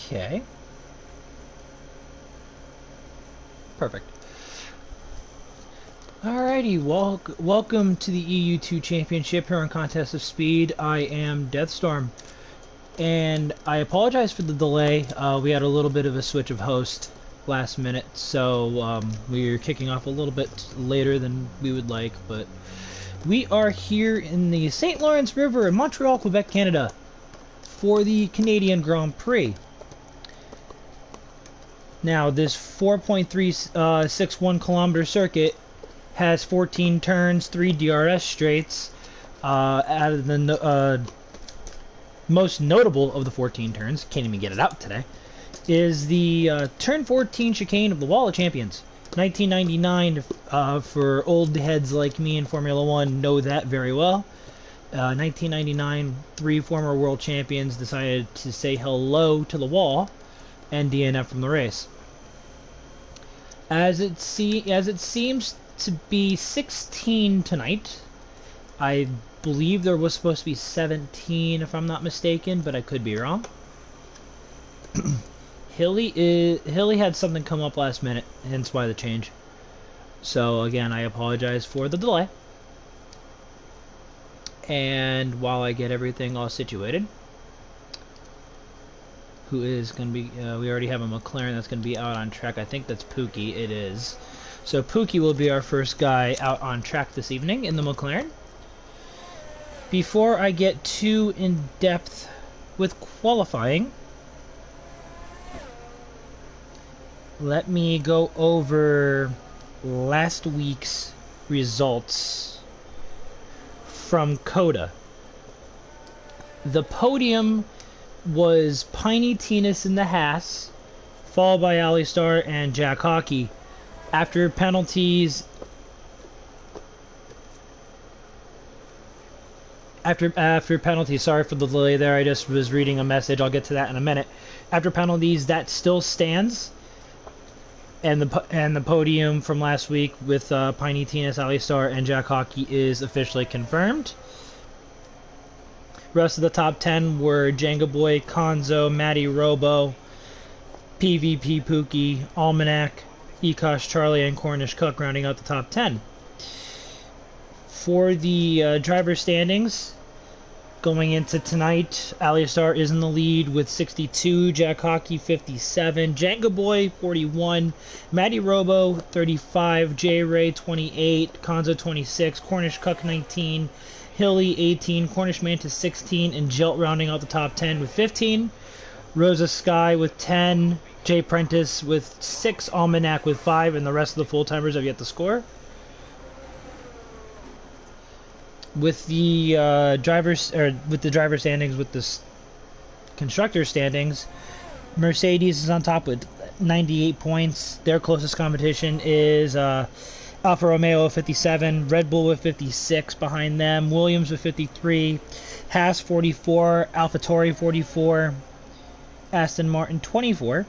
Okay. Perfect. Alrighty, welcome to the EU2 Championship here on Contest of Speed. I am Deathstorm, and I apologize for the delay. We had a little bit of a switch of host last minute, so we're kicking off a little bit later than we would like, but we are here in the St. Lawrence River in Montreal, Quebec, Canada for the Canadian Grand Prix. Now, this 4.361 kilometer circuit has 14 turns, 3 DRS straights. Out of the most notable of the 14 turns, can't even get it out today, is the turn 14 chicane of the Wall of Champions. 1999, for old heads like me in Formula One know that very well. 1999, 3 former world champions decided to say hello to the wall and DNF from the race. As it seems to be 16 tonight. I believe there was supposed to be 17 if I'm not mistaken, but I could be wrong. Hilly had something come up last minute, hence why the change. So again, I apologize for the delay. And while I get everything all situated, who is going to be, we already have a McLaren that's going to be out on track. I think that's Pookie. It is. So Pookie will be our first guy out on track this evening in the McLaren. Before I get too in depth with qualifying, let me go over last week's results from COTA. The podium was Piney Tinas in the Haas, followed by Alistar and Jack Hockey. After penalties, sorry for the delay there, I just was reading a message, I'll get to that in a minute. After penalties, that still stands, and the podium from last week with Piney Tinas, Alistar, and Jack Hockey is officially confirmed. Rest of the top 10 were Jenga Boy, Konzo, Matty Robo, PvP Pookie, Almanac, Ekosh Charlie, and Cornish Cook rounding out the top 10. For the driver standings, going into tonight, Alistar is in the lead with 62, Jack Hockey 57, Jenga Boy 41, Matty Robo 35, J Ray 28, Konzo 26, Cornish Cook 19, Hilly 18, Cornish Mantis 16, and Jilt rounding out the top 10 with 15. Rosa Sky with 10, Jay Prentice with 6, Almanac with 5, and the rest of the full-timers have yet to score. With the driver standings, with the constructor standings, Mercedes is on top with 98 points. Their closest competition is Alfa Romeo with 57, Red Bull with 56 behind them, Williams with 53, Haas 44, AlphaTauri 44, Aston Martin 24,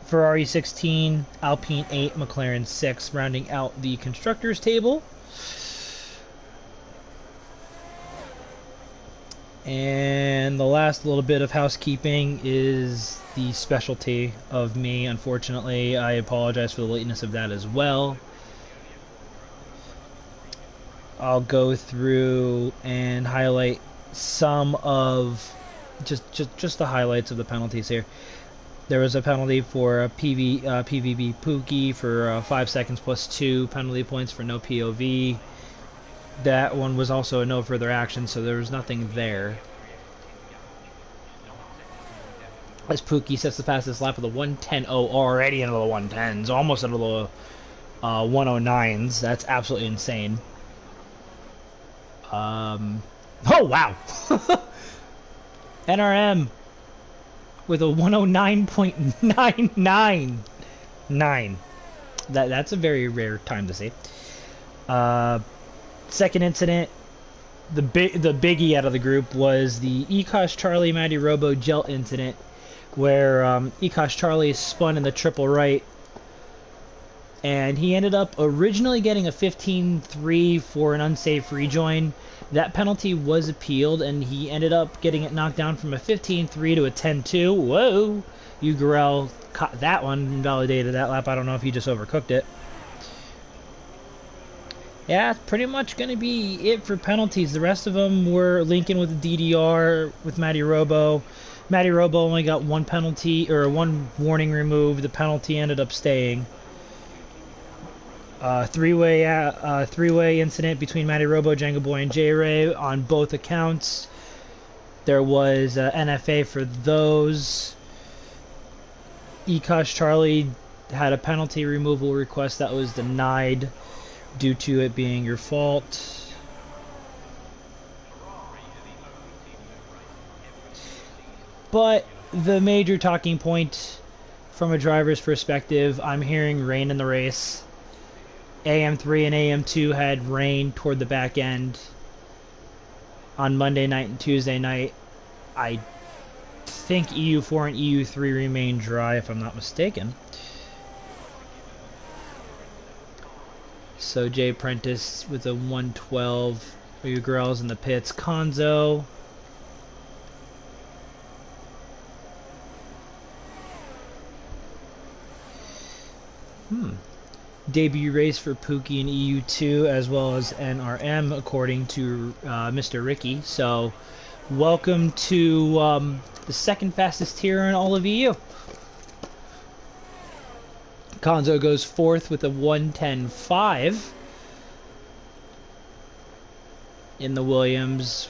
Ferrari 16, Alpine 8, McLaren 6, rounding out the constructors table. And the last little bit of housekeeping is the specialty of me, unfortunately. I apologize for the lateness of that as well. I'll go through and highlight some of just the highlights of the penalties here. There was a penalty for a PVB Pookie for 5 seconds plus 2 penalty points for no POV. That one was also a no further action, so there was nothing there. As Pookie sets the fastest lap of the 110.0, already into the 110s, almost into the 109s. That's absolutely insane. Oh wow! NRM with a 109.999. That's a very rare time to see. Second incident, the biggie out of the group was the Ekosh Charlie Matty Robo Jilt incident, where Ekosh Charlie spun in the triple right, and he ended up originally getting a 15-3 for an unsafe rejoin, That penalty was appealed, and he ended up getting it knocked down from a 15-3 to a 10-2. Whoa! Ugarel caught that one, invalidated that lap. I don't know if he just overcooked it. Yeah, it's pretty much going to be it for penalties. The rest of them were Lincoln with the DDR, with Matty Robo. Matty Robo only got one penalty, or one warning removed. The penalty ended up staying. Three-way incident between Matty Robo, Jenga Boy, and J-Ray on both accounts. There was NFA for those. Ekash Charlie had a penalty removal request that was denied due to it being your fault. But the major talking point from a driver's perspective, I'm hearing rain in the race. AM3 and AM2 had rain toward the back end on Monday night and Tuesday night. I think EU4 and EU3 remain dry, if I'm not mistaken. So Jay Prentice with a 112. Ugrel's in the pits. Konzo. Debut race for Pookie and EU2 as well as NRM according to Mr. Ricky. So welcome to the second fastest tier in all of EU. Konzo goes fourth with a 110.5 in the Williams.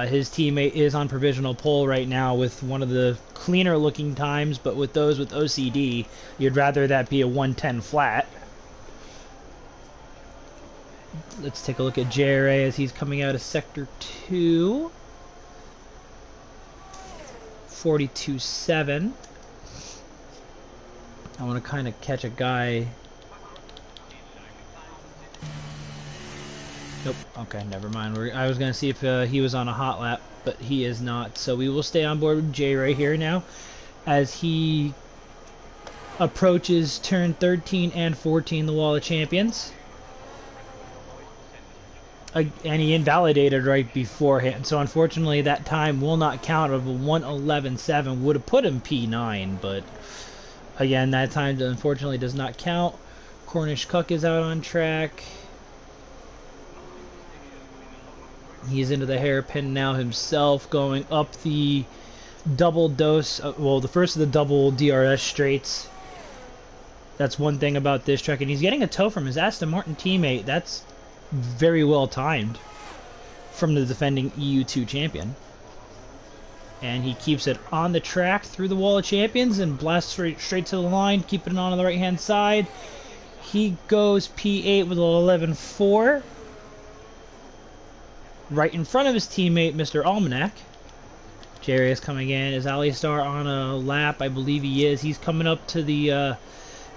His teammate is on provisional pole right now with one of the cleaner looking times, but with those with OCD, you'd rather that be a 110 flat. Let's take a look at J-Ray as he's coming out of Sector 2. 42.7. I want to kind of catch a guy. Nope. Okay, never mind. I was going to see if he was on a hot lap, but he is not. So we will stay on board with J-Ray here now as he approaches turn 13 and 14, the Wall of Champions. And he invalidated right beforehand, so unfortunately that time will not count. Of a 1:11.7 would have put him P9, but again, that time unfortunately does not count. Cornish Cook is out on track. He's into the hairpin now himself, going up the double dose, well, the first of the double DRS straights. That's one thing about this track, and he's getting a tow from his Aston Martin teammate. That's very well timed from the defending EU2 champion. And he keeps it on the track through the Wall of Champions and blasts straight to the line, keeping it on the right hand side. He goes P8 with an 11.4. Right in front of his teammate, Mr. Almanac. Jerry is coming in. Is Alistar on a lap? I believe he is. He's coming up to the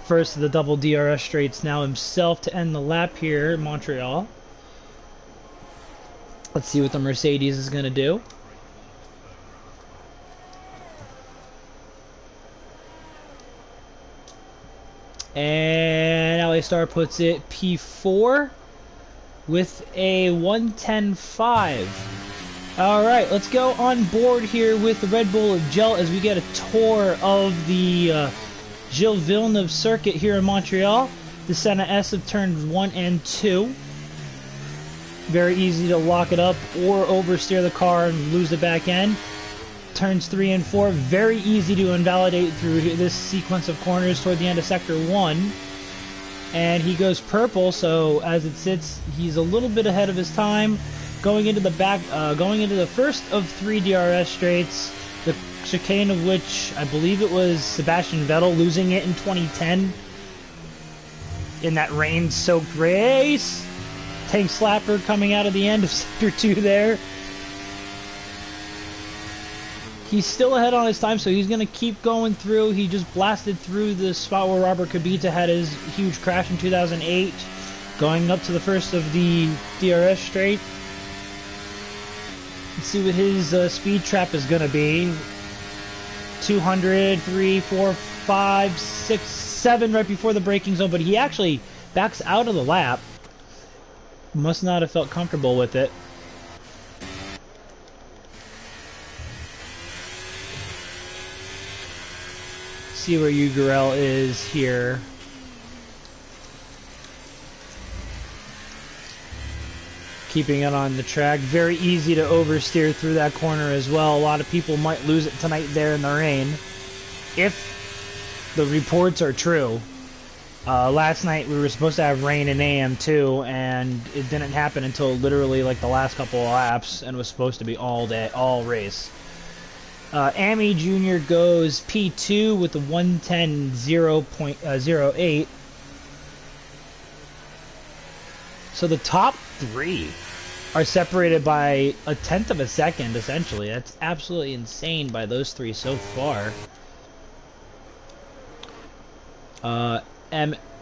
first of the double DRS straights now himself to end the lap here in Montreal. Let's see what the Mercedes is going to do. And Alistar puts it P4 with a 110.5. Alright, let's go on board here with the Red Bull of Gel as we get a tour of the Gilles Villeneuve circuit here in Montreal. The Senna S of turns 1 and 2. Very easy to lock it up or oversteer the car and lose the back end. Turns 3 and 4, very easy to invalidate through this sequence of corners toward the end of Sector 1. And he goes purple, so as it sits, he's a little bit ahead of his time. Going into the first of 3 DRS straights, the chicane of which I believe it was Sebastian Vettel losing it in 2010 in that rain-soaked race. Tank Slapper coming out of the end of Sector 2 there. He's still ahead on his time, so he's going to keep going through. He just blasted through the spot where Robert Kubica had his huge crash in 2008. Going up to the first of the DRS straight. Let's see what his speed trap is going to be. 200, 3, 4, 5, 6, 7 right before the braking zone, but he actually backs out of the lap. Must not have felt comfortable with it. see where Ugarel is here. Keeping it on the track. Very easy to oversteer through that corner as well. A lot of people might lose it tonight there in the rain. If the reports are true. Last night we were supposed to have rain in AM2, and it didn't happen until literally like the last couple of laps, and was supposed to be all day, all race. Amy Jr. goes P2 with the 1:10.08. So the top three are separated by a tenth of a second, essentially. That's absolutely insane by those three so far.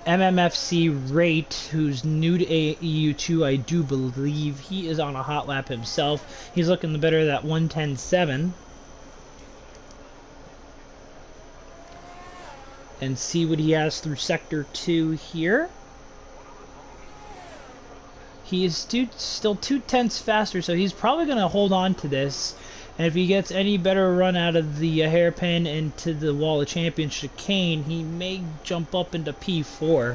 MMFC Rate, who's new to EU2, I do believe. He is on a hot lap himself. He's looking the better of that 1:10.7. And see what he has through Sector 2 here. He is still 2/10 faster, so he's probably going to hold on to this. And if he gets any better run out of the hairpin into the Wall of Champions chicane, he may jump up into P4.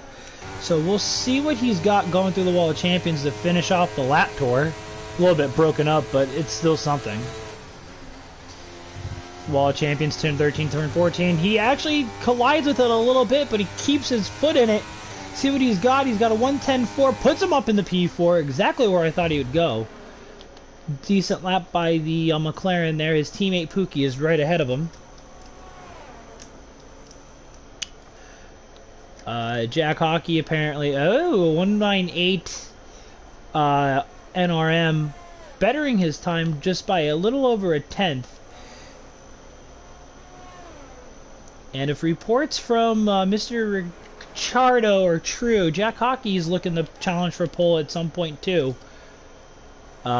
So we'll see what he's got going through the Wall of Champions to finish off the lap tour. A little bit broken up, but it's still something. Wall of Champions, turn 13, turn 14. He actually collides with it a little bit, but he keeps his foot in it. See what he's got. He's got a 1:10.4, puts him up in the P4, exactly where I thought he would go. Decent lap by the McLaren there. His teammate Pookie is right ahead of him. Jack Hockey apparently, 198 NRM, bettering his time just by a little over a tenth. And if reports from Mr. Ricciardo are true, Jack Hockey is looking to challenge for pole at some point too.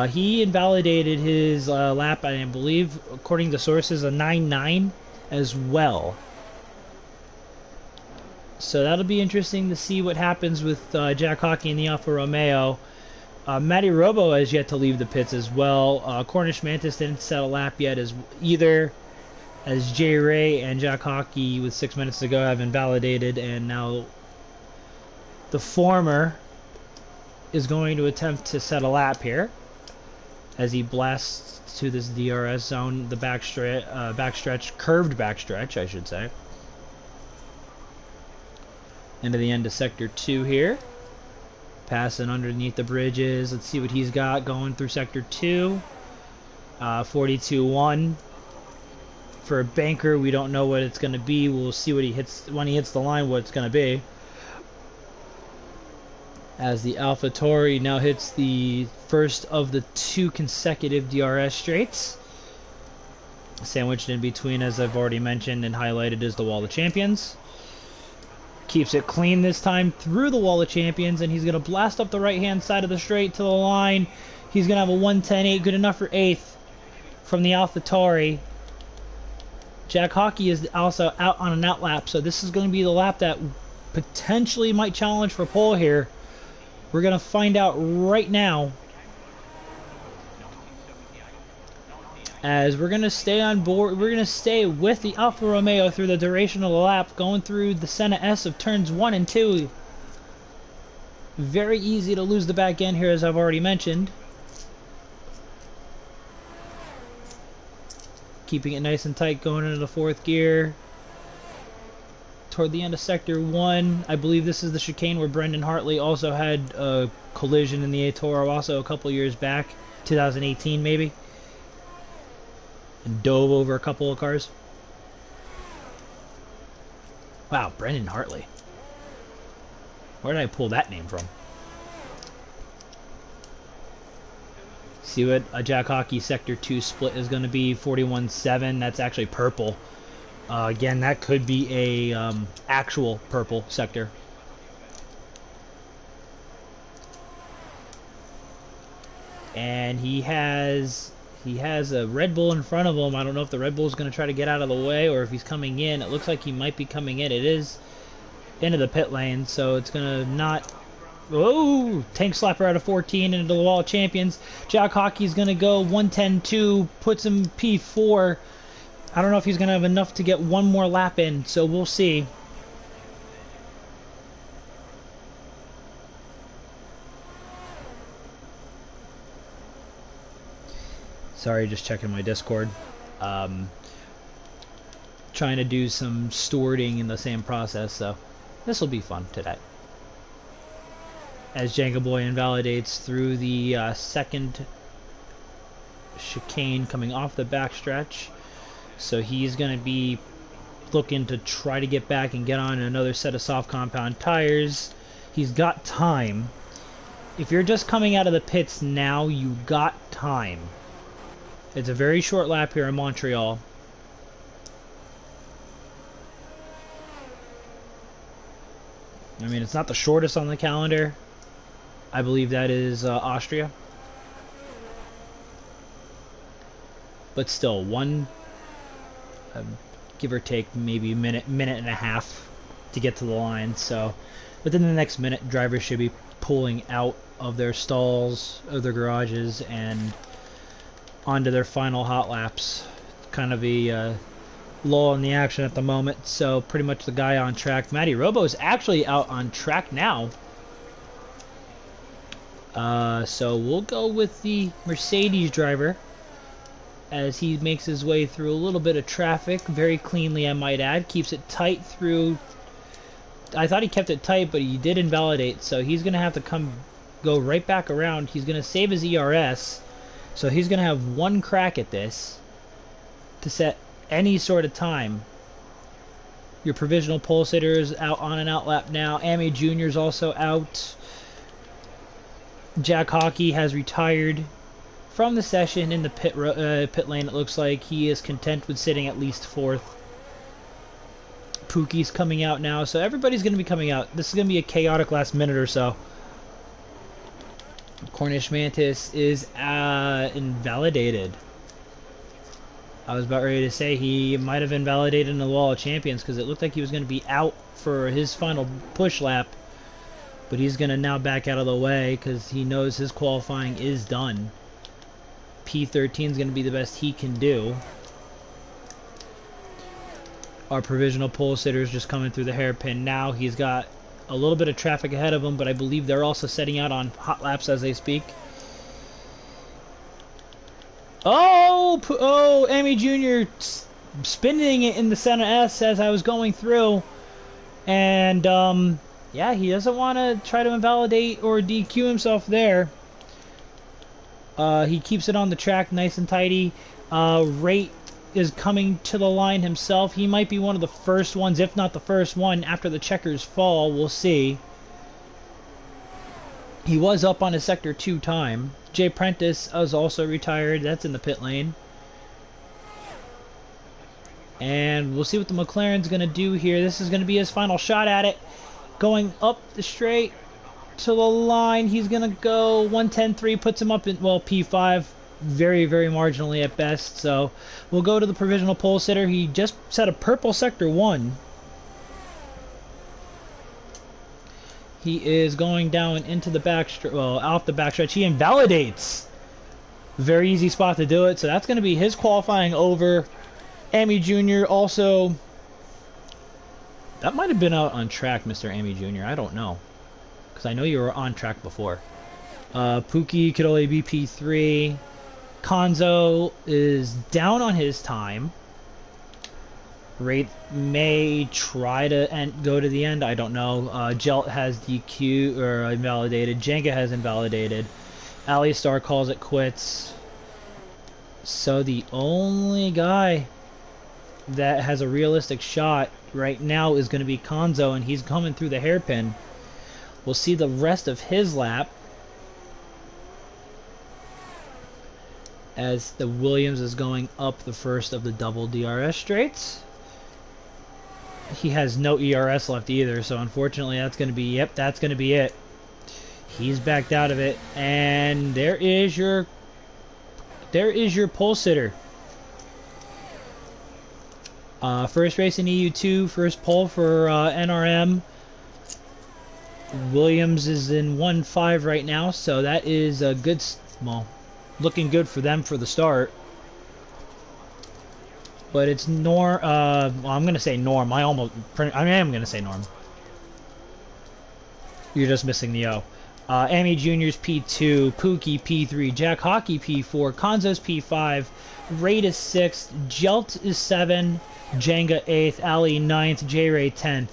He invalidated his lap, I believe, according to sources, a 9.9 as well. So that'll be interesting to see what happens with Jack Hockey in the Alfa Romeo. Matty Robo has yet to leave the pits as well. Cornish Mantis didn't set a lap yet as either, as Jay Ray and Jack Hockey with 6 minutes to go have invalidated, and now the former is going to attempt to set a lap here as he blasts to this DRS zone, the backstretch, curved backstretch, I should say. Into the end of Sector 2 here. Passing underneath the bridges. Let's see what he's got going through Sector 2. 42.1. For a banker, we don't know what it's going to be. We'll see what he hits when he hits the line, what it's going to be. As the AlphaTauri now hits the first of the 2 consecutive DRS straights. Sandwiched in between, as I've already mentioned and highlighted, is the Wall of Champions. Keeps it clean this time through the Wall of Champions, and he's going to blast up the right-hand side of the straight to the line. He's going to have a 1:10.8, good enough for 8th from the AlphaTauri. Jack Hockey is also out on an outlap, so this is going to be the lap that potentially might challenge for pole here. We're going to find out right now, as we're going to stay on board. We're going to stay with the Alfa Romeo through the duration of the lap, going through the Senna S of turns 1 and 2. Very easy to lose the back end here, as I've already mentioned. Keeping it nice and tight going into the 4th gear. Toward the end of Sector 1, I believe this is the chicane where Brendan Hartley also had a collision in the Toro also a couple years back, 2018 maybe, and dove over a couple of cars. Wow, Brendan Hartley. Where did I pull that name from? See what a Jack Hockey Sector 2 split is going to be, 41.7. That's actually purple. Again, that could be a actual purple sector. And he has a Red Bull in front of him. I don't know if the Red Bull is going to try to get out of the way or if he's coming in. It looks like he might be coming in. It is into the pit lane, so it's going to not... Oh, tank slapper out of 14 into the Wall of Champions. Jack Hockey's going to go 1:10.2, puts him P4. I don't know if he's going to have enough to get one more lap in, so we'll see. Sorry, just checking my Discord. Trying to do some stewarding in the same process, so this will be fun today. As Jenga Boy invalidates through the second chicane coming off the backstretch. So he's going to be looking to try to get back and get on another set of soft compound tires. He's got time. If you're just coming out of the pits now, you got time. It's a very short lap here in Montreal. I mean, it's not the shortest on the calendar. I believe that is Austria. But still, one, give or take, maybe minute and a half to get to the line. So within the next minute, drivers should be pulling out of their stalls, of their garages, and onto their final hot laps. Kind of a lull in the action at the moment. So pretty much the guy on track. Matty Robo is actually out on track now. So we'll go with the Mercedes driver as he makes his way through a little bit of traffic very cleanly, I might add. Keeps it tight through. I thought he kept it tight, but he did invalidate, so he's going to have to go right back around. He's going to save his ERS, so he's going to have one crack at this to set any sort of time. Your provisional pole sitter is out on an out lap now. Amy Jr. is also out. Jack Hockey has retired from the session in the pit lane. It looks like he is content with sitting at least fourth. Pookie's coming out now, so everybody's going to be coming out. This is going to be a chaotic last minute or so. Cornish Mantis is invalidated. I was about ready to say he might have invalidated in the Wall of Champions because it looked like he was going to be out for his final push lap. But he's going to now back out of the way because he knows his qualifying is done. P13 is going to be the best he can do. Our provisional pole sitter is just coming through the hairpin now. He's got a little bit of traffic ahead of him, but I believe they're also setting out on hot laps as they speak. Oh, Amy Jr. spinning it in the center S as I was going through. And, yeah, he doesn't want to try to invalidate or DQ himself there. He keeps it on the track nice and tidy. Rate is coming to the line himself. He might be one of the first ones, if not the first one, after the checkers fall. We'll see. He was up on his Sector 2 time. Jay Prentice is also retired. That's in the pit lane. And we'll see what the McLaren's going to do here. This is going to be his final shot at it. Going up the straight to the line. He's going to go 110.3, puts him up in, well, P5. Very, very marginally at best. So we'll go to the provisional pole sitter. He just set a purple Sector 1. He is going down into the backstretch, well, off the backstretch. He invalidates. Very easy spot to do it. So that's going to be his qualifying over. Amy Jr. also, that might have been out on track, Mr. Amy Jr. I don't know. Because I know you were on track before. Pookie could only be P3. Konzo is down on his time. Rate may try to go to the end. I don't know. Jelt has DQ or invalidated. Jenga has invalidated. Alistar calls it quits. So the only guy that has a realistic shot right now is going to be Konzo, and he's coming through the hairpin. We'll see the rest of his lap as the Williams is going up the first of the double DRS straights. He has no ERS left either, so unfortunately that's going to be, yep, that's going to be it. He's backed out of it, and there is your pole sitter. First race in EU2, first pole for NRM. Williams is in 1.5 right now, so that is a good, well, looking good for them for the start. but it's Norm. Well, I'm gonna say Norm. I am gonna say Norm. You're just missing the O. Amy Junior's P2, Pookie P3, Jack Hockey P4, Konzo's P5, Raid is 6th, Jelt is 7, Jenga 8th, Ali 9th, J-Ray 10th,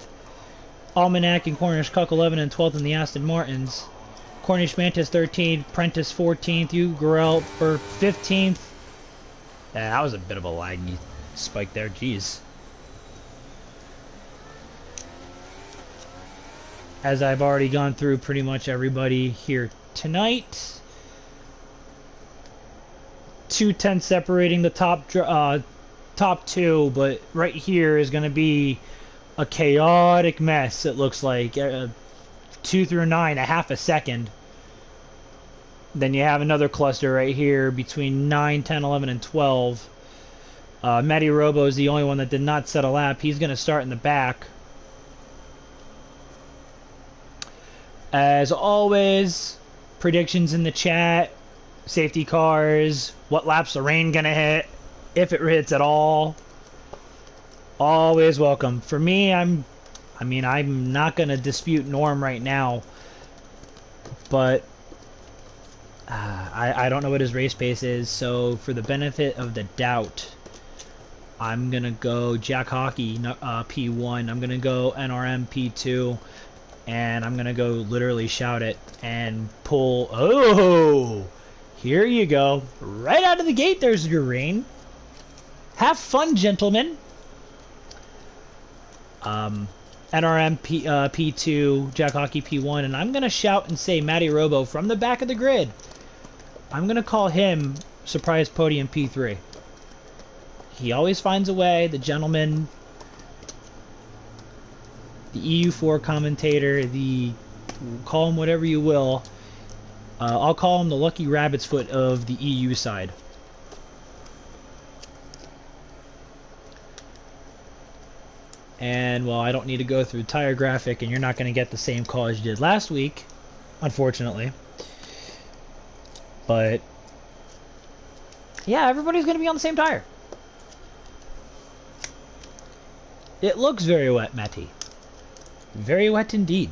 Almanac and Cornish Cuck 11 and 12th in the Aston Martins, Cornish Mantis 13th, Prentice 14th, Hugh Gorell for 15th. Yeah, that was a bit of a laggy spike there, jeez. As I've already gone through pretty much everybody here tonight. 210 separating the top two, but right here is going to be a chaotic mess. It looks like 2 through 9, a half a second. Then you have another cluster right here between 9, 10, 11, and 12. Matty Robo is the only one that did not set a lap. He's going to start in the back. As always, predictions in the chat, safety cars, what laps the rain gonna hit, if it hits at all. Always welcome. For me, I'm not gonna dispute Norm right now, but I don't know what his race pace is, so for the benefit of the doubt, I'm gonna go Jack Hockey P1, I'm gonna go NRM P2, and I'm gonna go literally shout it and pull. Oh, here you go. Right out of the gate, there's your rain. Have fun, gentlemen. NRM P2, Jack Hockey P1, and I'm gonna shout and say Matty Robo from the back of the grid. I'm gonna call him Surprise Podium P3. He always finds a way, the gentleman. The EU4 commentator, call him whatever you will. I'll call him the lucky rabbit's foot of the EU side. And, well, I don't need to go through tire graphic, and you're not going to get the same call as you did last week, unfortunately. But, yeah, everybody's going to be on the same tire. It looks very wet, Matty. Very wet indeed.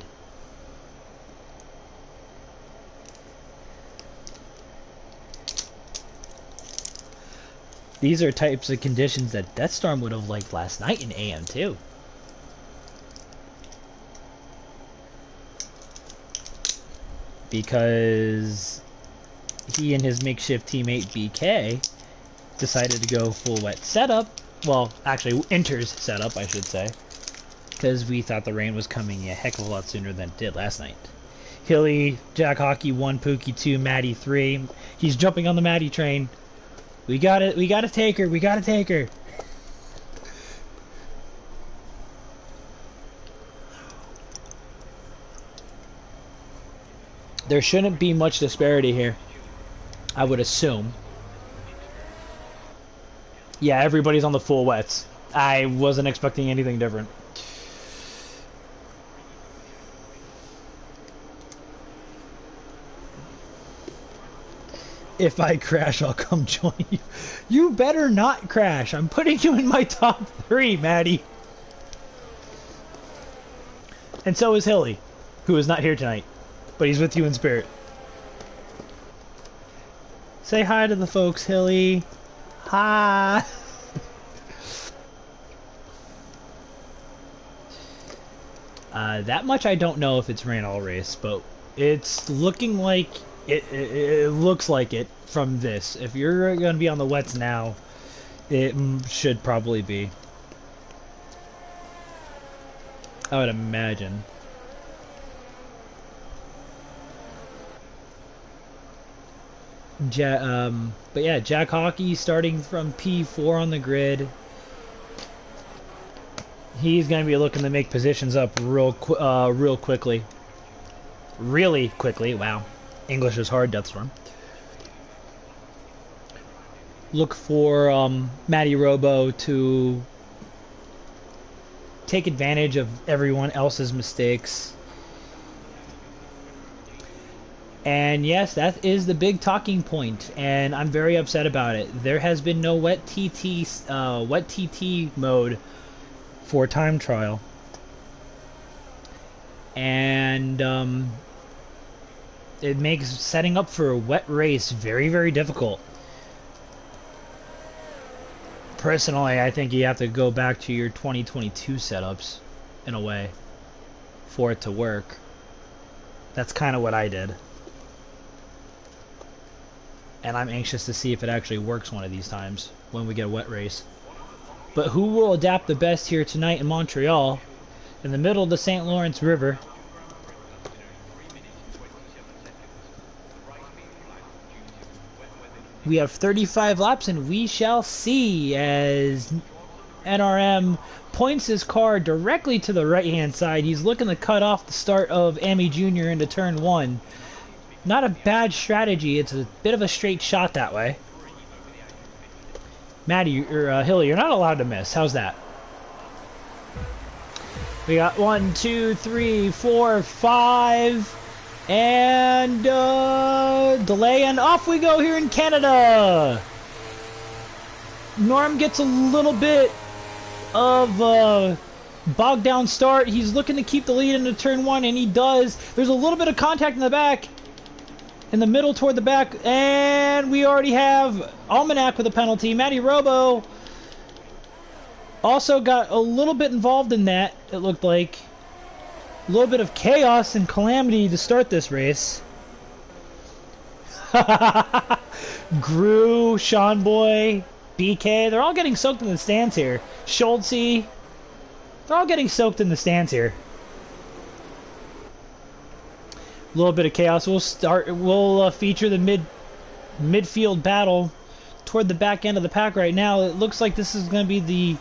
These are types of conditions that Deathstorm would have liked last night in AM2. Because he and his makeshift teammate BK decided to go full wet setup. Well, actually, Inter's setup, I should say. Because we thought the rain was coming a heck of a lot sooner than it did last night. Hilly, Jack Hockey 1, Pookie 2, Matty 3. He's jumping on the Matty train. We got it. We got to take her. We got to take her. There shouldn't be much disparity here, I would assume. Yeah, everybody's on the full wets. I wasn't expecting anything different. If I crash, I'll come join you. You better not crash. I'm putting you in my top 3, Maddie. And so is Hilly, who is not here tonight, but he's with you in spirit. Say hi to the folks, Hilly. Hi. That much I don't know if it's rain all race, but it's looking like it looks like it from this. If you're going to be on the wets now, it should probably be. I would imagine. But yeah, Jack Hockey starting from P4 on the grid. He's going to be looking to make positions up real quickly. Really quickly. Wow. English is hard, Deathstorm. Look for Matty Robo to take advantage of everyone else's mistakes. And yes, that is the big talking point, and I'm very upset about it. There has been no wet TT mode for time trial, and it makes setting up for a wet race very, very difficult. Personally, I think you have to go back to your 2022 setups, in a way, for it to work. That's kind of what I did. And I'm anxious to see if it actually works one of these times, when we get a wet race. But who will adapt the best here tonight in Montreal, in the middle of the St. Lawrence River? We have 35 laps, and we shall see as NRM points his car directly to the right-hand side. He's looking to cut off the start of Amy Jr. into turn 1. Not a bad strategy. It's a bit of a straight shot that way. Maddie, or Hilly, you're not allowed to miss. How's that? We got 1, 2, 3, 4, 5... and delay, and off we go here in Canada. Norm gets a little bit of bogged down start. He's looking to keep the lead into turn 1, and he does. There's a little bit of contact in the back, in the middle toward the back, and we already have Almanac with a penalty. Matty Robo also got a little bit involved in that, it looked like. A little bit of chaos and calamity to start this race. Gru, Sean Boy, BK, they're all getting soaked in the stands here. Schultzy, they're all getting soaked in the stands here. A little bit of chaos. We'll feature the midfield battle toward the back end of the pack right now. It looks like this is going to be the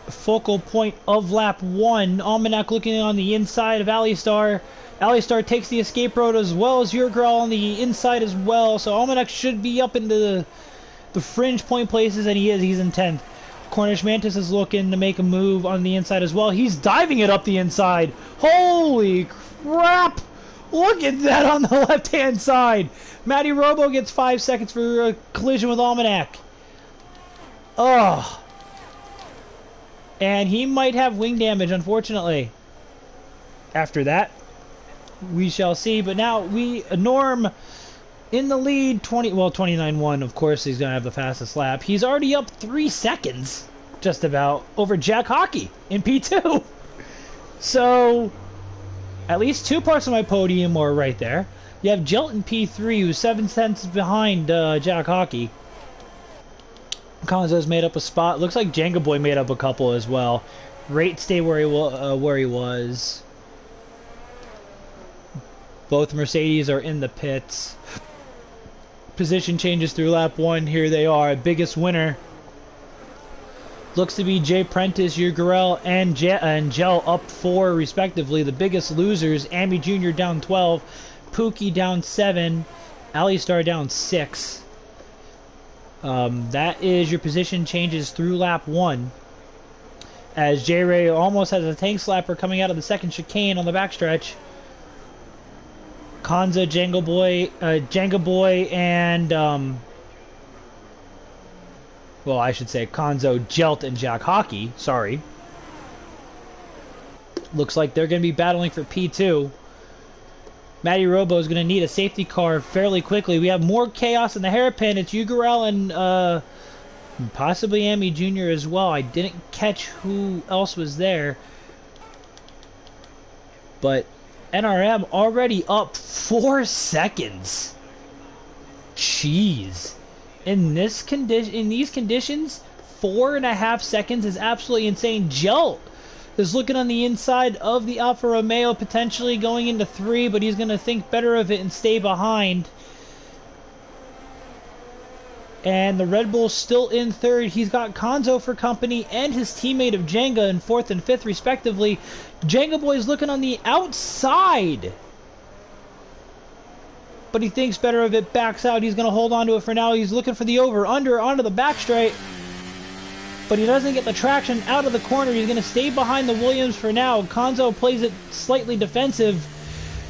focal point of lap 1. Almanac looking on the inside of Alistar. Alistar takes the escape road as well as your girl on the inside as well. So Almanac should be up into the fringe point places, and he is. He's in 10th. Cornish Mantis is looking to make a move on the inside as well. He's diving it up the inside. Holy crap! Look at that on the left-hand side. Matty Robo gets 5 seconds for a collision with Almanac. Oh. And he might have wing damage, unfortunately. After that, we shall see. But now Norm in the lead, 29-1. Of course, he's going to have the fastest lap. He's already up 3 seconds, just about, over Jack Hockey in P2. So, at least 2 parts of my podium are right there. You have Jilt in P3, who's 7 tenths behind Jack Hockey. Konzo's made up a spot. Looks like Jenga Boy made up a couple as well. Rate stay where he was. Both Mercedes are in the pits. Position changes through lap 1. Here they are. Biggest winner looks to be Jay Prentice, Urgarel, and Gel up 4 respectively. The biggest losers: Amy Jr. down 12, Pookie down 7, Alistar down 6. That is your position changes through lap 1. As J-Ray almost has a tank slapper coming out of the second chicane on the backstretch. Konza, Jenga Boy, and well, I should say Konzo, Jelt, and Jack Hockey. Sorry. Looks like they're going to be battling for P2. Matty Robo is going to need a safety car fairly quickly. We have more chaos in the hairpin. It's Ugarel and possibly Amy Jr. as well. I didn't catch who else was there. But NRM already up 4 seconds. Jeez. In these conditions, 4.5 seconds is absolutely insane. Jelt is looking on the inside of the Alfa Romeo, potentially going into 3, but he's going to think better of it and stay behind. And the Red Bull's still in 3rd. He's got Konzo for company and his teammate of Jenga in 4th and 5th respectively. Jenga Boy's looking on the outside, but he thinks better of it, backs out. He's going to hold on to it for now. He's looking for the over-under onto the back straight, but he doesn't get the traction out of the corner. He's going to stay behind the Williams for now. Konzo plays it slightly defensive.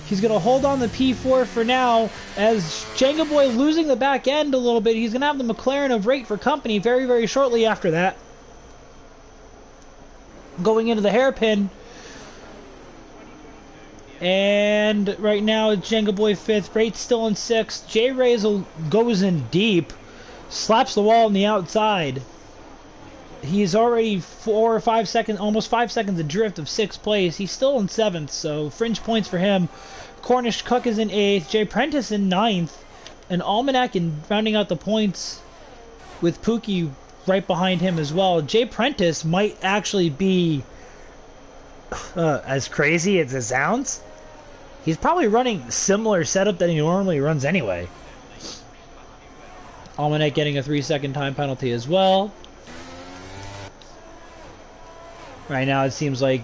He's going to hold on the P4 for now, as Jenga Boy losing the back end a little bit. He's going to have the McLaren of rate for company very, very shortly after that. Going into the hairpin. And right now, it's Jenga Boy 5th. Rate still in 6th. J Ray goes in deep. Slaps the wall on the outside. He's already 4 or 5 seconds, almost 5 seconds adrift of 6th place. He's still in 7th, so fringe points for him. Cornish Cook is in 8th. Jay Prentice in 9th. And Almanac in rounding out the points with Pookie right behind him as well. Jay Prentice might actually be as crazy as it sounds. He's probably running similar setup that he normally runs anyway. Almanac getting a 3-second time penalty as well. Right now it seems like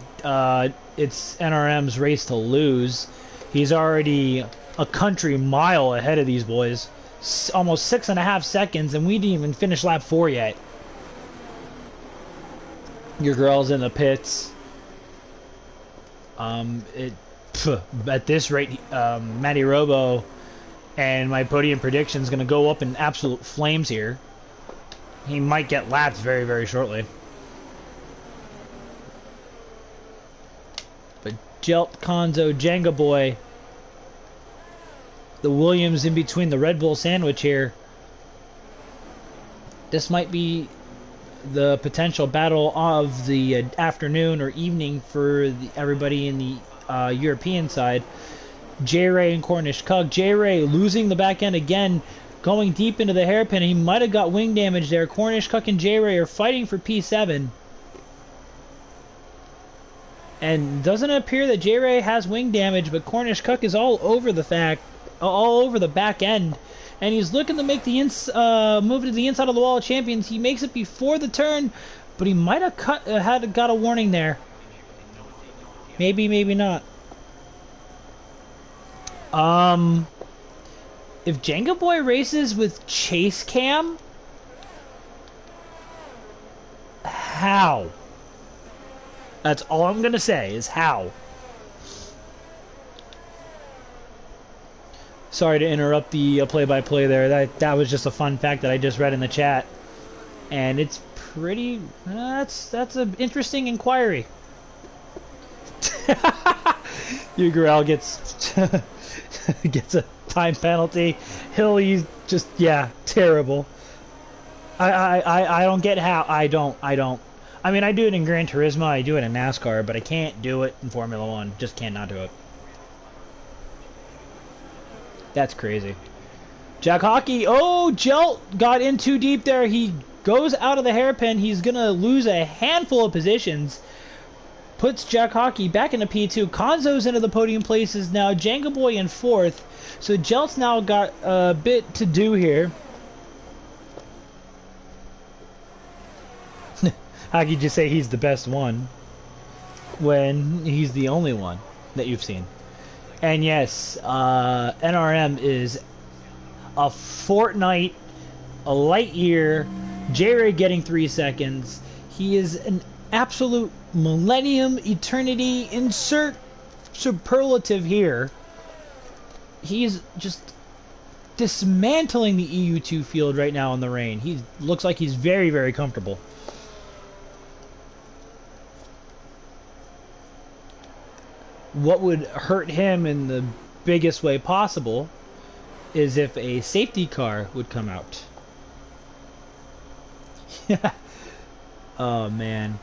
it's NRM's race to lose. He's already a country mile ahead of these boys. Almost 6.5 seconds, and we didn't even finish lap 4 yet. Your girl's in the pits. At this rate, Matty Robo and my podium prediction is going to go up in absolute flames here. He might get lapped very, very shortly. But Jelt, Konzo, Jenga Boy, the Williams in between the Red Bull sandwich here. This might be the potential battle of the afternoon or evening for everybody in the European side. J-Ray and Cornish Cug. J-Ray losing the back end again, going deep into the hairpin. He might have got wing damage there. Cornish Cug and J-Ray are fighting for P7. And doesn't appear that J-Ray has wing damage, but Cornish Cook is all over the back end, and he's looking to make the move to the inside of the wall of champions. He makes it before the turn, but he might have got a warning there. Maybe, maybe not. If Jenga Boy races with Chase Cam, how? That's all I'm gonna say is how. Sorry to interrupt the play-by-play there. That was just a fun fact that I just read in the chat, and it's pretty. That's an interesting inquiry. Ugarel gets gets a time penalty. He's just terrible. I don't get how. I don't. I mean, I do it in Gran Turismo, I do it in NASCAR, but I can't do it in Formula 1. Just cannot do it. That's crazy. Jack Hockey. Oh, Jelt got in too deep there. He goes out of the hairpin. He's going to lose a handful of positions. Puts Jack Hockey back into P2. Konzo's into the podium places now. Jenga Boy in 4th. So Jelt's now got a bit to do here. How could you say he's the best one when he's the only one that you've seen? And yes, NRM is a fortnight, a light year. J-Ray getting 3 seconds. He is an absolute millennium, eternity, insert superlative here. He's just dismantling the EU2 field right now in the rain. He looks like he's very, very comfortable. What would hurt him in the biggest way possible is if a safety car would come out. Oh man.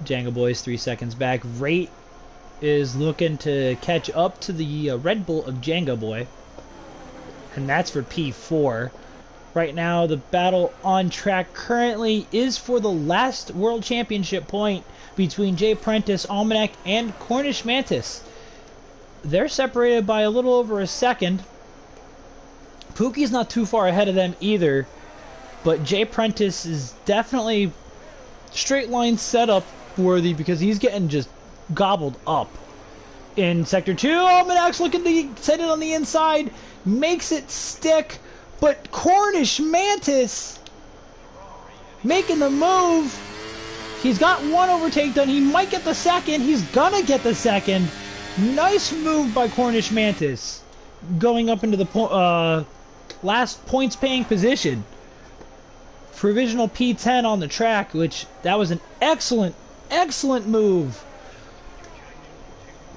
Jenga Boy's 3 seconds back. Rate is looking to catch up to the Red Bull of Jenga Boy. And that's for P4. Right now, the battle on track currently is for the last World Championship point between Jay Prentice, Almanac, and Cornish Mantis. They're separated by a little over a second. Pookie's not too far ahead of them either, but Jay Prentice is definitely straight line setup worthy because he's getting just gobbled up. In Sector 2, Almanac's looking to set it on the inside, makes it stick, but Cornish Mantis making the move. He's got one overtake done. He might get the second. He's gonna get the second. Nice move by Cornish Mantis. Going up into the last points paying position. Provisional P10 on the track, which that was an excellent move.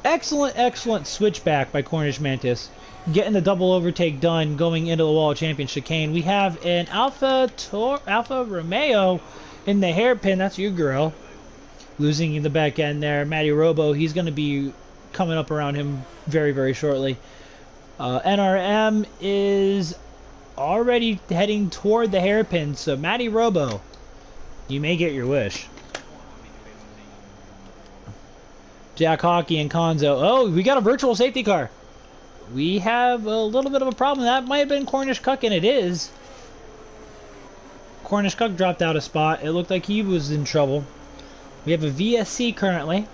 Excellent switchback by Cornish Mantis. Getting the double overtake done going into the wall of champion chicane. We have an Alfa Romeo in the hairpin. That's you, girl. Losing in the back end there. Matty Robo, he's going to be coming up around him very shortly. NRM is already heading toward the hairpin, so Matty Robo, you may get your wish. Jack Hockey and Konzo. Oh, we got a virtual safety car. We have a little bit of a problem. That might have been Cornish Cuck, and it is. Cornish Cuck dropped out a spot. It looked like he was in trouble. We have a VSC currently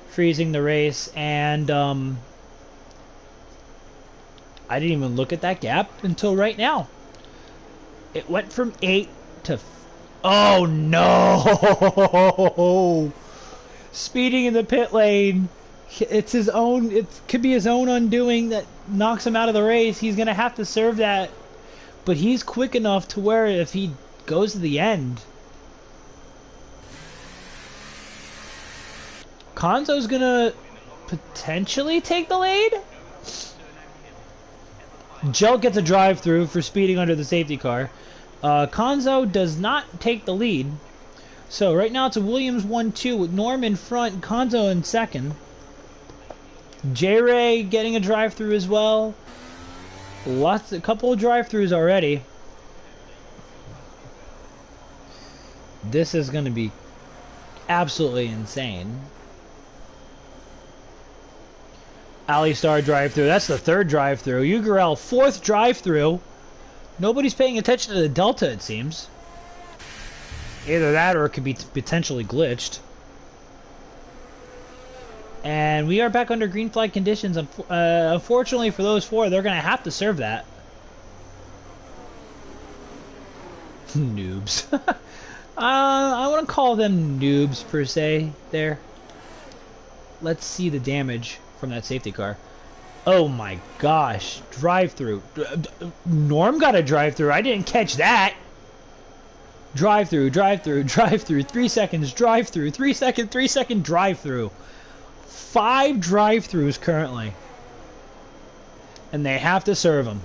freezing the race, and I didn't even look at that gap until right now. It went from 8 to... Oh, no! Speeding in the pit lane. It's his own... It could be his own undoing that knocks him out of the race. He's going to have to serve that. But he's quick enough to where if he goes to the end... Konzo's going to potentially take the lead? Jelt gets a drive-through for speeding under the safety car. Konzo does not take the lead. So right now it's a Williams 1-2 with Norm in front, Konzo in second. J-Ray getting a drive-through as well. A couple of drive-throughs already. This is going to be absolutely insane. Alistar drive-through. That's the third drive-through. Ugarel, fourth drive-through. Nobody's paying attention to the Delta, it seems. Either that or it could be potentially glitched. And we are back under green flag conditions. Unfortunately for those four, they're going to have to serve that. Noobs. I wouldn't call them noobs per se there. Let's see the damage from that safety car. Oh my gosh. Drive-through. Norm got a drive-through. I didn't catch that. Drive-through, drive-through, drive-through. 3 seconds, drive-through. 3 second, 3 second drive-through. 5 drive-throughs currently. And they have to serve them.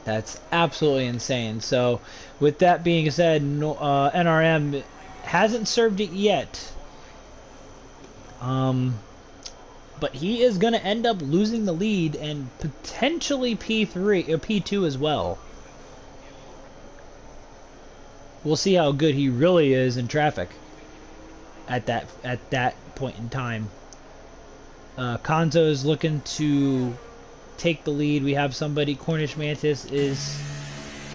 That's absolutely insane. So, with that being said, NRM hasn't served it yet. But he is going to end up losing the lead and potentially P3 or P2 as well. We'll see how good he really is in traffic at that point in time. Konzo is looking to take the lead. We have somebody. Cornish Mantis is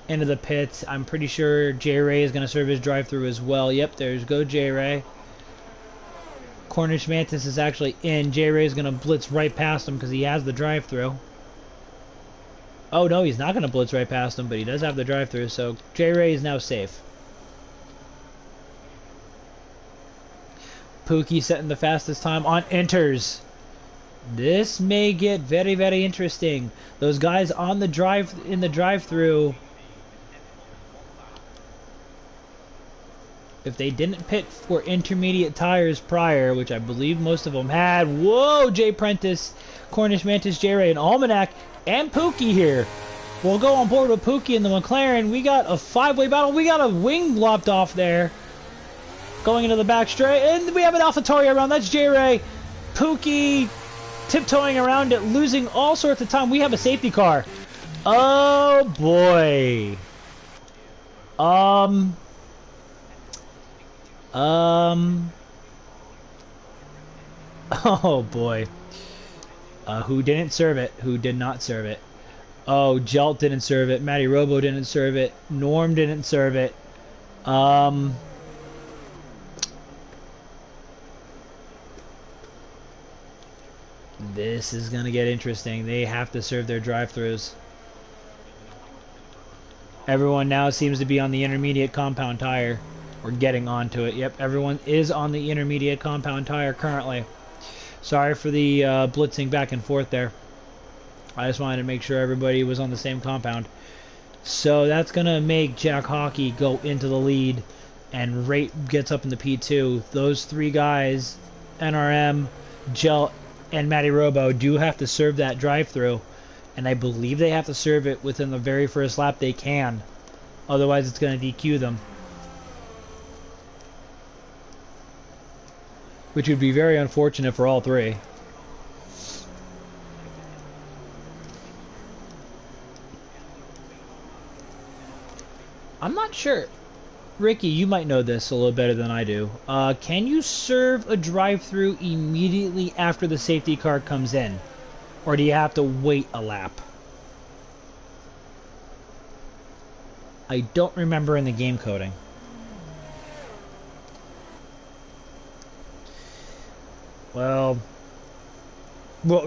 into the pits. I'm pretty sure J-Ray is going to serve his drive-through as well. Yep, there's go J-Ray. Cornish Mantis is actually in. J-Ray is going to blitz right past him because he has the drive-through. Oh, no, he's not going to blitz right past him, but he does have the drive-through, so J-Ray is now safe. Pookie setting the fastest time on enters. This may get very interesting. Those guys on the drive-through, if they didn't pit for intermediate tires prior, which I believe most of them had. Whoa, Jay Prentice, Cornish Mantis, J-Ray, and Almanac, and Pookie here. We'll go on board with Pookie and the McLaren. We got a 5-way battle. We got a wing lopped off there. Going into the back straight, and we have an AlphaTauri around. That's J-Ray. Pookie tiptoeing around it, losing all sorts of time. We have a safety car. Oh, boy. Oh boy. Who didn't serve it? Who did not serve it? Oh, Jelt didn't serve it. Matty Robo didn't serve it. Norm didn't serve it. This is gonna get interesting. They have to serve their drive-throughs. Everyone now seems to be on the intermediate compound tire. We're getting onto it. Yep, everyone is on the intermediate compound tire currently. Sorry for the blitzing back and forth there. I just wanted to make sure everybody was on the same compound. So that's going to make Jack Hockey go into the lead, and Rate gets up in the P2. Those three guys, NRM, Gel, and Matty Robo, do have to serve that drive-through, and I believe they have to serve it within the very first lap they can. Otherwise, it's going to DQ them. Which would be very unfortunate for all three. I'm not sure. Ricky, you might know this a little better than I do. Can you serve a drive-through immediately after the safety car comes in? Or do you have to wait a lap? I don't remember in the game coding. Well,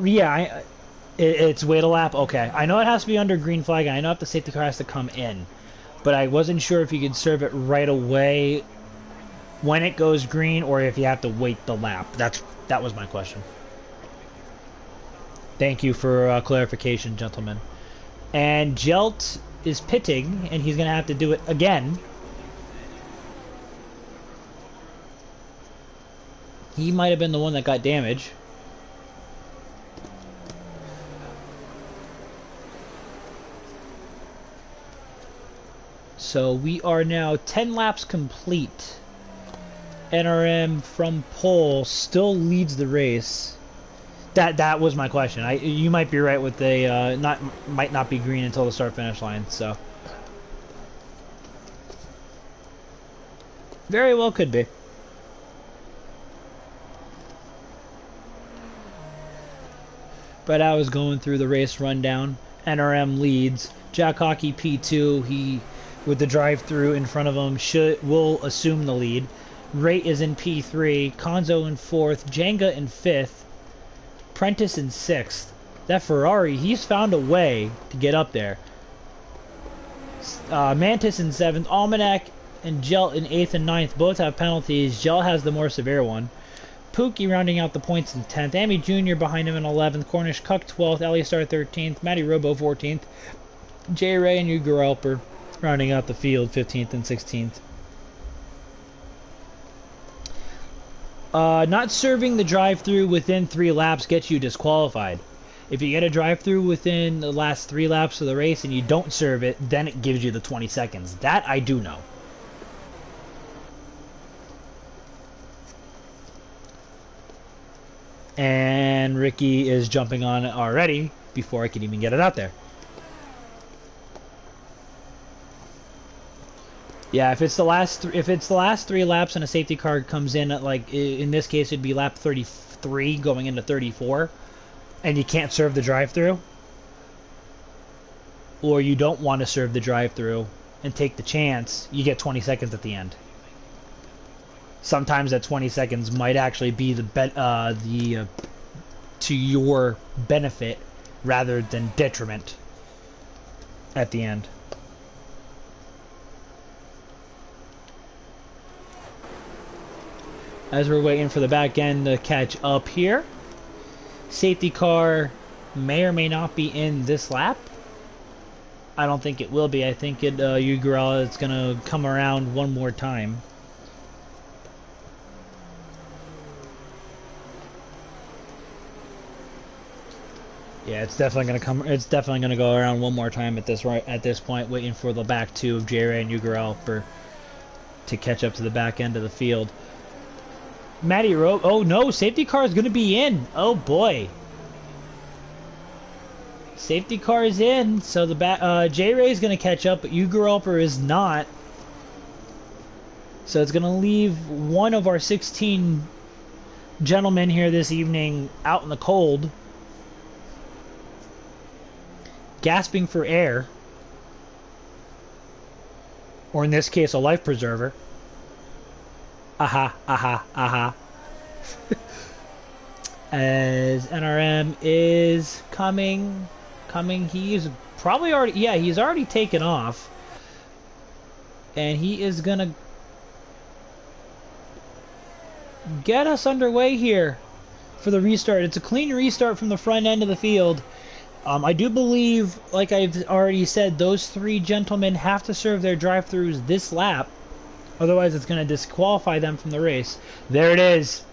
yeah, it's wait a lap. Okay, I know it has to be under green flag, and I know if the safety car has to come in, but I wasn't sure if you could serve it right away when it goes green, or if you have to wait the lap. That was my question. Thank you for clarification, gentlemen. And Jelt is pitting, and he's gonna have to do it again. He might have been the one that got damage. So we are now 10 laps complete. NRM from pole still leads the race. That was my question. You might be right with the might not be green until the start finish line. So very well could be. But I was going through the race rundown. NRM leads. Jack Hockey P2. He, with the drive-through in front of him, will assume the lead. Rate is in P3. Konzo in 4th. Jenga in 5th. Prentice in 6th. That Ferrari, he's found a way to get up there. Mantis in 7th. Almanac and Gel in 8th and 9th. Both have penalties. Gel has the more severe one. Pookie rounding out the points in 10th. Amy Jr. behind him in 11th. Cornish Cuck 12th. Ellie Star 13th. Matty Robo 14th. J. Ray and Uger Elper rounding out the field 15th and 16th. Not serving the drive-through within 3 laps gets you disqualified. If you get a drive-through within the last 3 laps of the race and you don't serve it, then it gives you the 20 seconds. That I do know. And Ricky is jumping on it already before I can even get it out there. Yeah, if it's the last 3 laps and a safety car comes in at, like, in this case it'd be lap 33 going into 34, and you can't serve the drive-through, or you don't want to serve the drive-through and take the chance, you get 20 seconds at the end. Sometimes that 20 seconds might actually be to your benefit rather than detriment at the end. As we're waiting for the back end to catch up here, safety car may or may not be in this lap. I don't think it will be. I think Ugrella is going to come around one more time. Yeah, it's definitely gonna come. It's definitely gonna go around one more time at this point, waiting for the back 2 of J-Ray and Ugrel to catch up to the back end of the field. Matty Rowe. Oh no, safety car is gonna be in. Oh boy, safety car is in. So the back J-Ray is gonna catch up, but Ugrel is not. So it's gonna leave one of our 16 gentlemen here this evening out in the cold, gasping for air, or in this case a life preserver. Aha, aha, aha. As NRM is coming, he's probably already, yeah, he's already taken off, and he is gonna get us underway here for the restart. It's a clean restart from the front end of the field. I do believe, like I've already said, those three gentlemen have to serve their drive-thrus this lap. Otherwise, it's going to disqualify them from the race. There it is.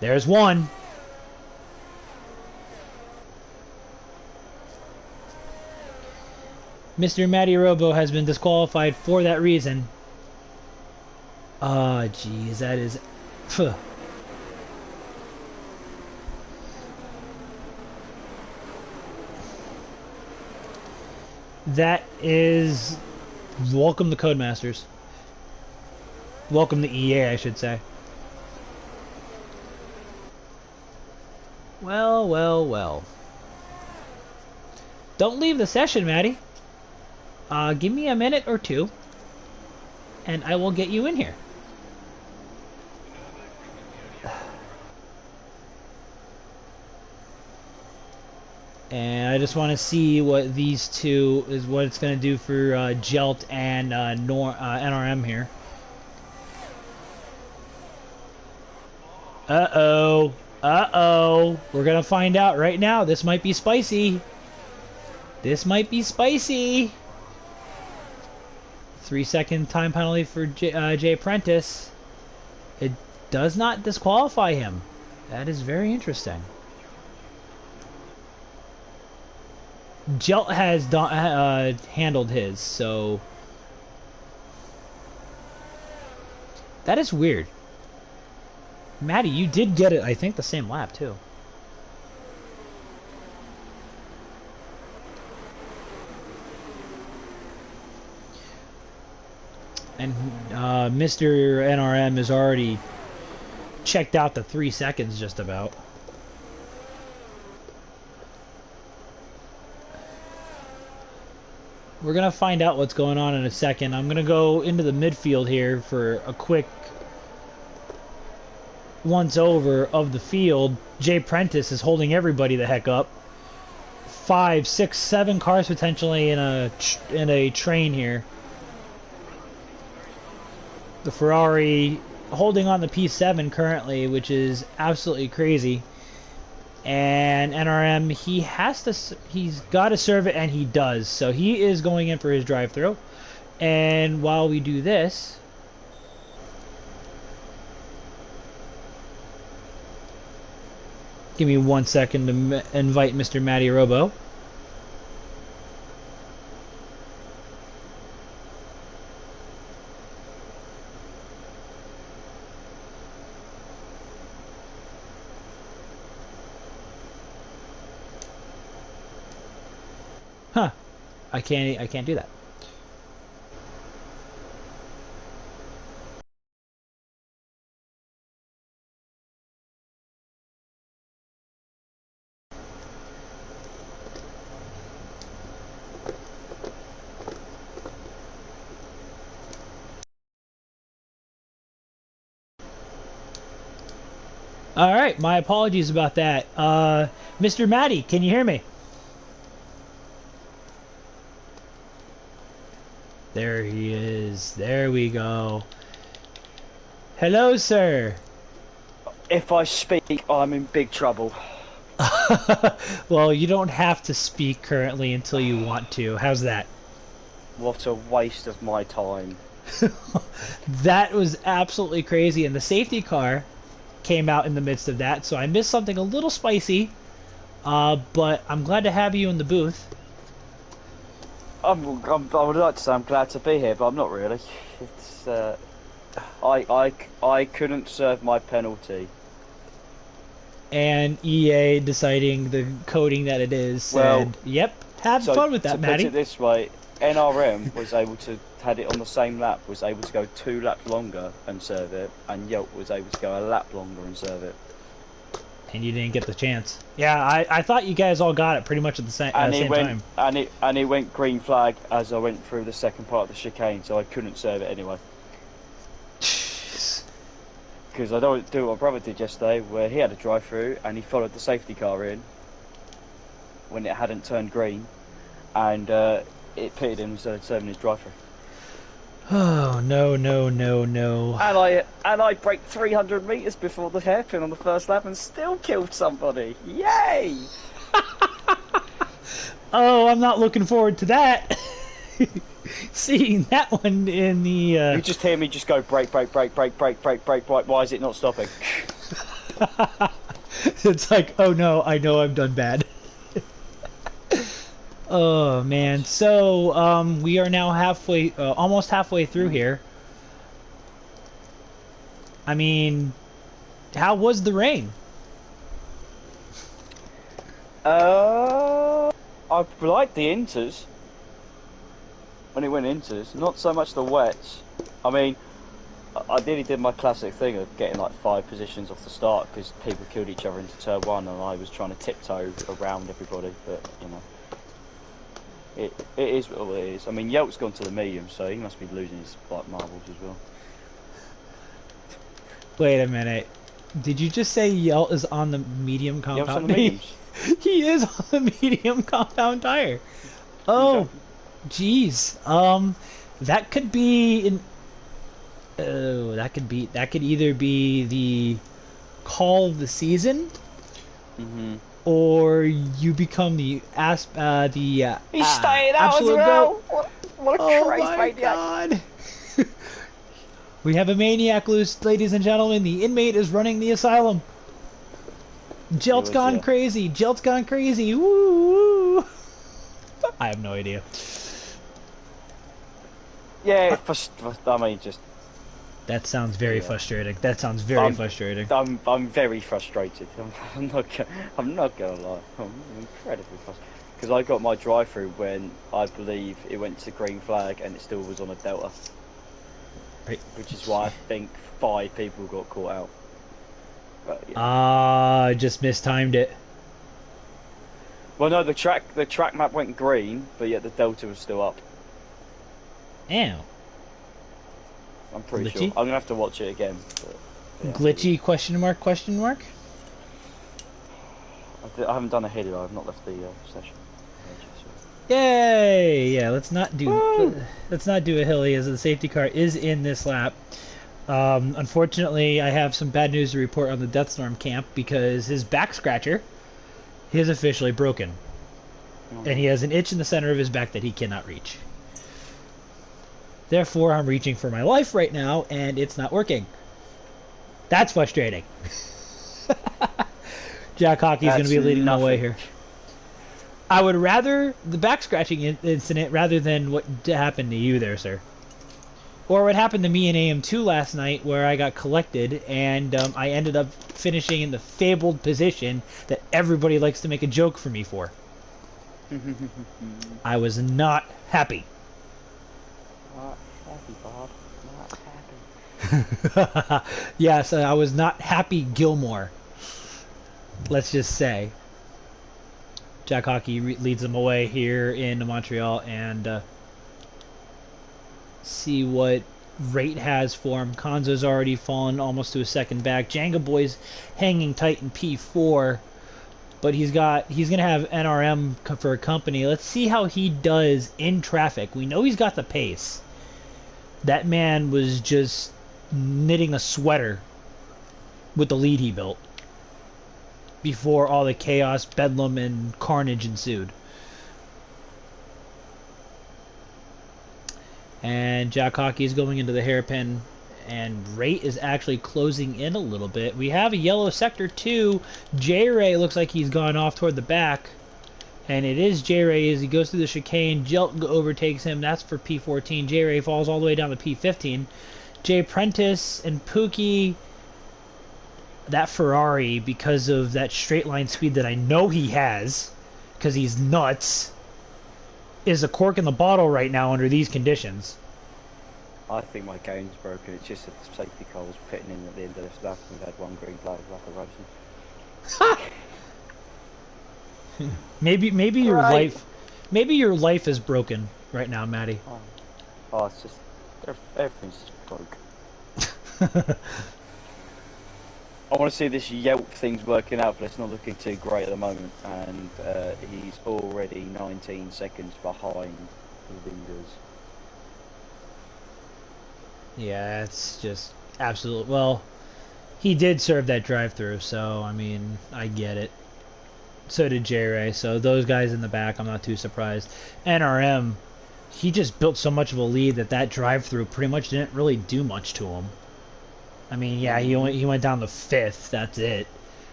There's one. Mr. Matty Robo has been disqualified for that reason. Ah, jeez, that is... Phew. That is... Welcome to Codemasters. Welcome to EA, I should say. Well, well, well. Don't leave the session, Matty. Give me a minute or two, and I will get you in here. And I just want to see what these two is, what it's going to do for Jelt and NRM here. Uh-oh. Uh-oh. We're going to find out right now. This might be spicy. This might be spicy. 3-second time penalty for Jay Prentice. It does not disqualify him. That is very interesting. Jelt has handled his, so... That is weird. Matty, you did get it, I think, the same lap, too. And Mr. NRM has already checked out the 3 seconds, just about. We're going to find out what's going on in a second. I'm going to go into the midfield here for a quick once-over of the field. Jay Prentice is holding everybody the heck up. 5, 6, 7 cars potentially in a train here. The Ferrari holding on the P7 currently, which is absolutely crazy. And NRM, he's got to serve it, and he does. So he is going in for his drive-through. And while we do this, give me 1 second to invite Mr. Matty Robo. Huh. I can't do that. Alright, my apologies about that. Mr. Matty, can you hear me? There he is. There we go. Hello, sir. If I speak, I'm in big trouble. Well, you don't have to speak currently until you want to. How's that? What a waste of my time. That was absolutely crazy, and the safety car came out in the midst of that, so I missed something a little spicy, but I'm glad to have you in the booth. I would like to say I'm glad to be here, but I'm not really. It's I couldn't serve my penalty. And EA deciding the coding that it is said, well, yep, have fun with that, Matty. To put it this way, NRM was able to, had it on the same lap, was able to go 2 laps longer and serve it, and Yelp was able to go a lap longer and serve it. And you didn't get the chance. Yeah, I thought you guys all got it pretty much at the same time. And it went green flag as I went through the second part of the chicane, so I couldn't serve it anyway. Because I don't do what my brother did yesterday, where he had a drive-through and he followed the safety car in when it hadn't turned green, and it pitted him instead of serving his drive-through. Oh no no no no. And I break 300 meters before the hairpin on the first lap and still killed somebody. Yay! Oh, I'm not looking forward to that. Seeing that one in the You just hear me just go brake, brake, brake, brake, brake, brake, brake. Why is it not stopping? it's like, oh no, I know I've done bad. Oh man, so we are now halfway, almost halfway through here. I mean, how was the rain? I like the inters. When it went inters, not so much the wets. I mean, I nearly did my classic thing of getting like 5 positions off the start because people killed each other into turn 1 and I was trying to tiptoe around everybody, but you know. It is what it is. I mean, Yelt's gone to the medium, so he must be losing his like marbles as well. Wait a minute. Did you just say Yelt is on the medium Yelt's on compound? the mediums. He is on the medium compound tire. Oh, jeez. That could be in. Oh, that could either be the call of the season, or you become the He's staying out as absolute well. goat. What a Oh crazy my maniac! god! We have a maniac loose, ladies and gentlemen. The inmate is running the asylum. Jelt's gone crazy. Jelt's gone crazy. Woo! Woo. I have no idea. Yeah, I mean, just. That sounds very frustrating. That sounds very frustrating. I'm very frustrated. I'm not gonna lie. I'm incredibly frustrated because I got my drive-through when I believe it went to green flag and it still was on a delta. Right. Which is why I think 5 people got caught out. But, yeah. Just mistimed it. Well, no, the track map went green, but yet the delta was still up. Ew. I'm pretty Glitchy? sure. I'm gonna have to watch it again. But, yeah. Glitchy? Question mark? Question mark? I haven't done a header. I've not left the session. Yay! Yeah, let's not do a hilly as the safety car is in this lap. Unfortunately, I have some bad news to report on the Deathstorm camp because his back scratcher is officially broken, and he has an itch in the center of his back that he cannot reach. Therefore, I'm reaching for my life right now, and it's not working. That's frustrating. Jack Hockey's going to be leading the way here. I would rather the back scratching incident rather than what happened to you there, sir. Or what happened to me in AM2 last night where I got collected and I ended up finishing in the fabled position that everybody likes to make a joke for me for. I was not happy. Not happy, Bob. Not happy. Yes, I was not happy Gilmore. Let's just say. Jack Hockey leads them away here in Montreal, and see what Rate has for him. Konzo's already fallen almost to a second back. Jenga Boy's hanging tight in P4, but he's gonna have NRM for a company. Let's see how he does in traffic. We know he's got the pace. That man was just knitting a sweater with the lead he built before all the chaos, bedlam, and carnage ensued. And Jack Hockey is going into the hairpin, and Rate is actually closing in a little bit. We have a yellow sector too. J-Ray looks like he's gone off toward the back, and it is J-Ray as he goes through the chicane. Jelt overtakes him. That's for P14. J-Ray falls all the way down to P15. Jay Prentice and Pookie, that Ferrari, because of that straight line speed that I know he has, because he's nuts, is a cork in the bottle right now under these conditions. I think my game's broken. It's just that the safety car was pitting in at the end of this lap and we've had one green flag like a racing. maybe your life is broken right now, Maddie. Oh, it's just everything's just broke. I want to see this Yelp thing's working out, but it's not looking too great at the moment. And he's already 19 seconds behind the leaders. Yeah, it's just absolute. Well, he did serve that drive-through, so I mean, I get it. So did J Ray. So those guys in the back, I'm not too surprised. NRM, he just built so much of a lead that that drive-through pretty much didn't really do much to him. I mean, yeah, he went down to fifth. That's it.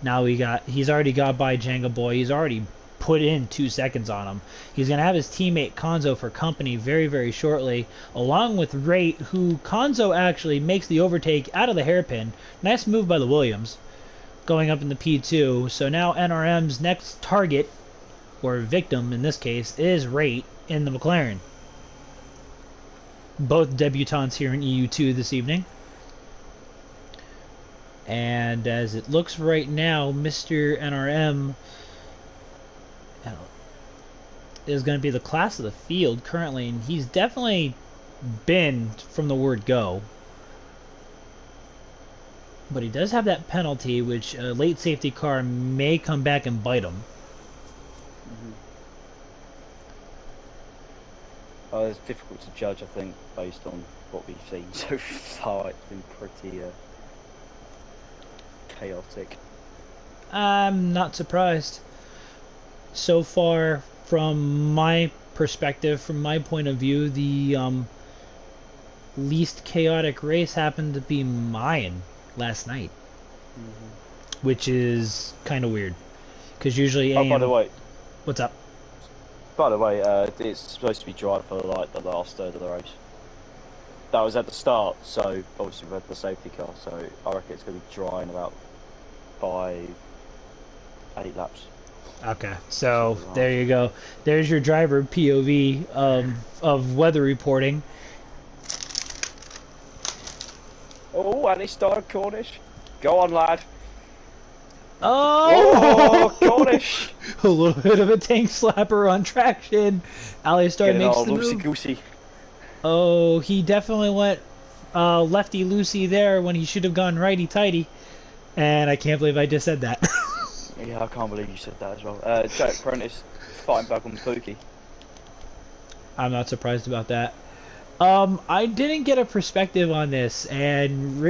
Now he's already got by Jenga Boy. He's already put in 2 seconds on him. He's gonna have his teammate Konzo for company very, very shortly, along with Rate, who Konzo actually makes the overtake out of the hairpin. Nice move by the Williams, going up in the P2. So now NRM's next target, or victim in this case, is Rate in the McLaren. Both debutantes here in EU2 this evening. And as it looks right now, Mr. NRM is going to be the class of the field currently, and he's definitely been from the word go. But he does have that penalty, which a late safety car may come back and bite him. It's difficult to judge, I think, based on what we've seen so far. It's been pretty chaotic. I'm not surprised. So far, from my perspective, from my point of view, the least chaotic race happened to be mine last night, which is kind of weird, because usually by the way, what's up? By the way, it's supposed to be dry for like the last third of the race. That was at the start, so obviously we had the safety car, so I reckon it's going to be dry in about 5-8 laps. Okay, so there you go. There's your driver POV of weather reporting. Oh, and he started Cornish. Go on, lad. Oh, Cornish! A little bit of a tank slapper on traction. Alistar makes the move. Goosey. Oh, he definitely went lefty loosey there when he should have gone righty tighty. And I can't believe I just said that. Yeah, I can't believe you said that as well. Jack Prentice fighting back on Pookie. I'm not surprised about that. I didn't get a perspective on this, and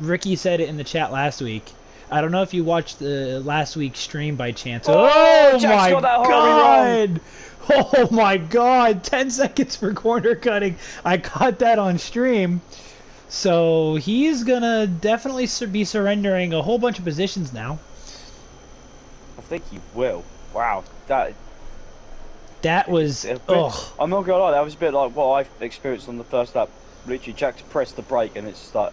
Ricky said it in the chat last week. I don't know if you watched the last week's stream by chance. Oh my god! Oh my god! 10 seconds for corner cutting. I caught that on stream. So he's gonna definitely be surrendering a whole bunch of positions now. I think he will. Wow, that was. Oh, I'm not gonna lie, that was a bit like what I experienced on the first lap. Literally, Jack's pressed the brake, and it's just like,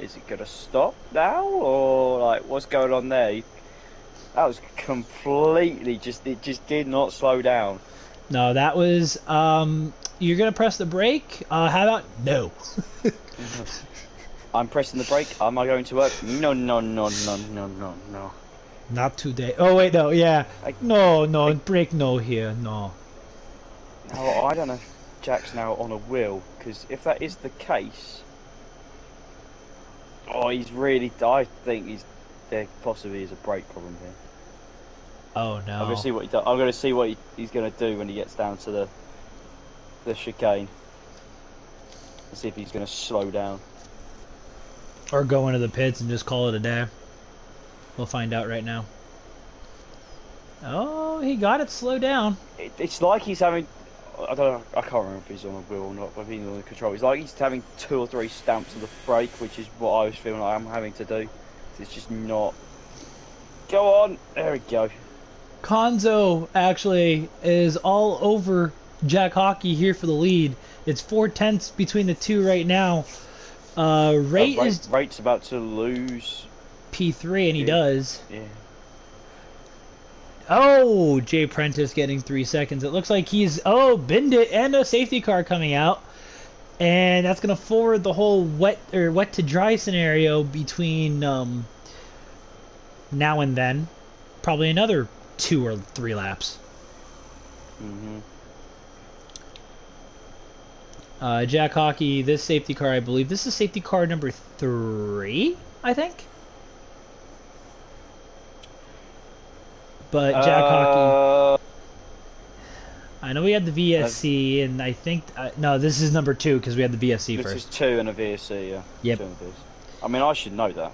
is it gonna stop now, or like, what's going on there? That was completely it just did not slow down. No, that was. You're gonna press the brake. How about no? I'm pressing the brake. Am I going to work? No, no, no, no, no, no, no. Not today. Oh wait, no, yeah. No, brake no here, no. No, I don't know if Jack's now on a wheel, because if that is the case, he's really. I think there possibly is a brake problem here. Oh no. I'm gonna see what he does. I'm gonna see what he's gonna do when he gets down to the chicane. And see if he's gonna slow down. Or go into the pits and just call it a day. We'll find out right now. Oh, he got it slowed down. It's like he's having. I don't know. I can't remember if he's on a wheel or not. But he's on the control. It's like he's having 2 or 3 stamps of the brake, which is what I was feeling like I'm having to do. It's just not. Go on. There we go. Konzo actually is all over Jack Hockey here for the lead. It's 4/10 between the two right now. Rate's about to lose P3, and he does. Yeah. Oh, Jay Prentice getting 3 seconds. It looks like he's binned it, and a safety car coming out, and that's gonna forward the whole wet to dry scenario between now and then. Probably another 2 or 3 laps. Jack Hockey, this safety car, I believe this is safety car number 3, I think. But Jack Hockey, I know we had the VSC, and I think no, this is number 2 because we had the VSC this first. is 2 and a VSC, yeah. Yep. 2 and a VSC. I mean, I should know that.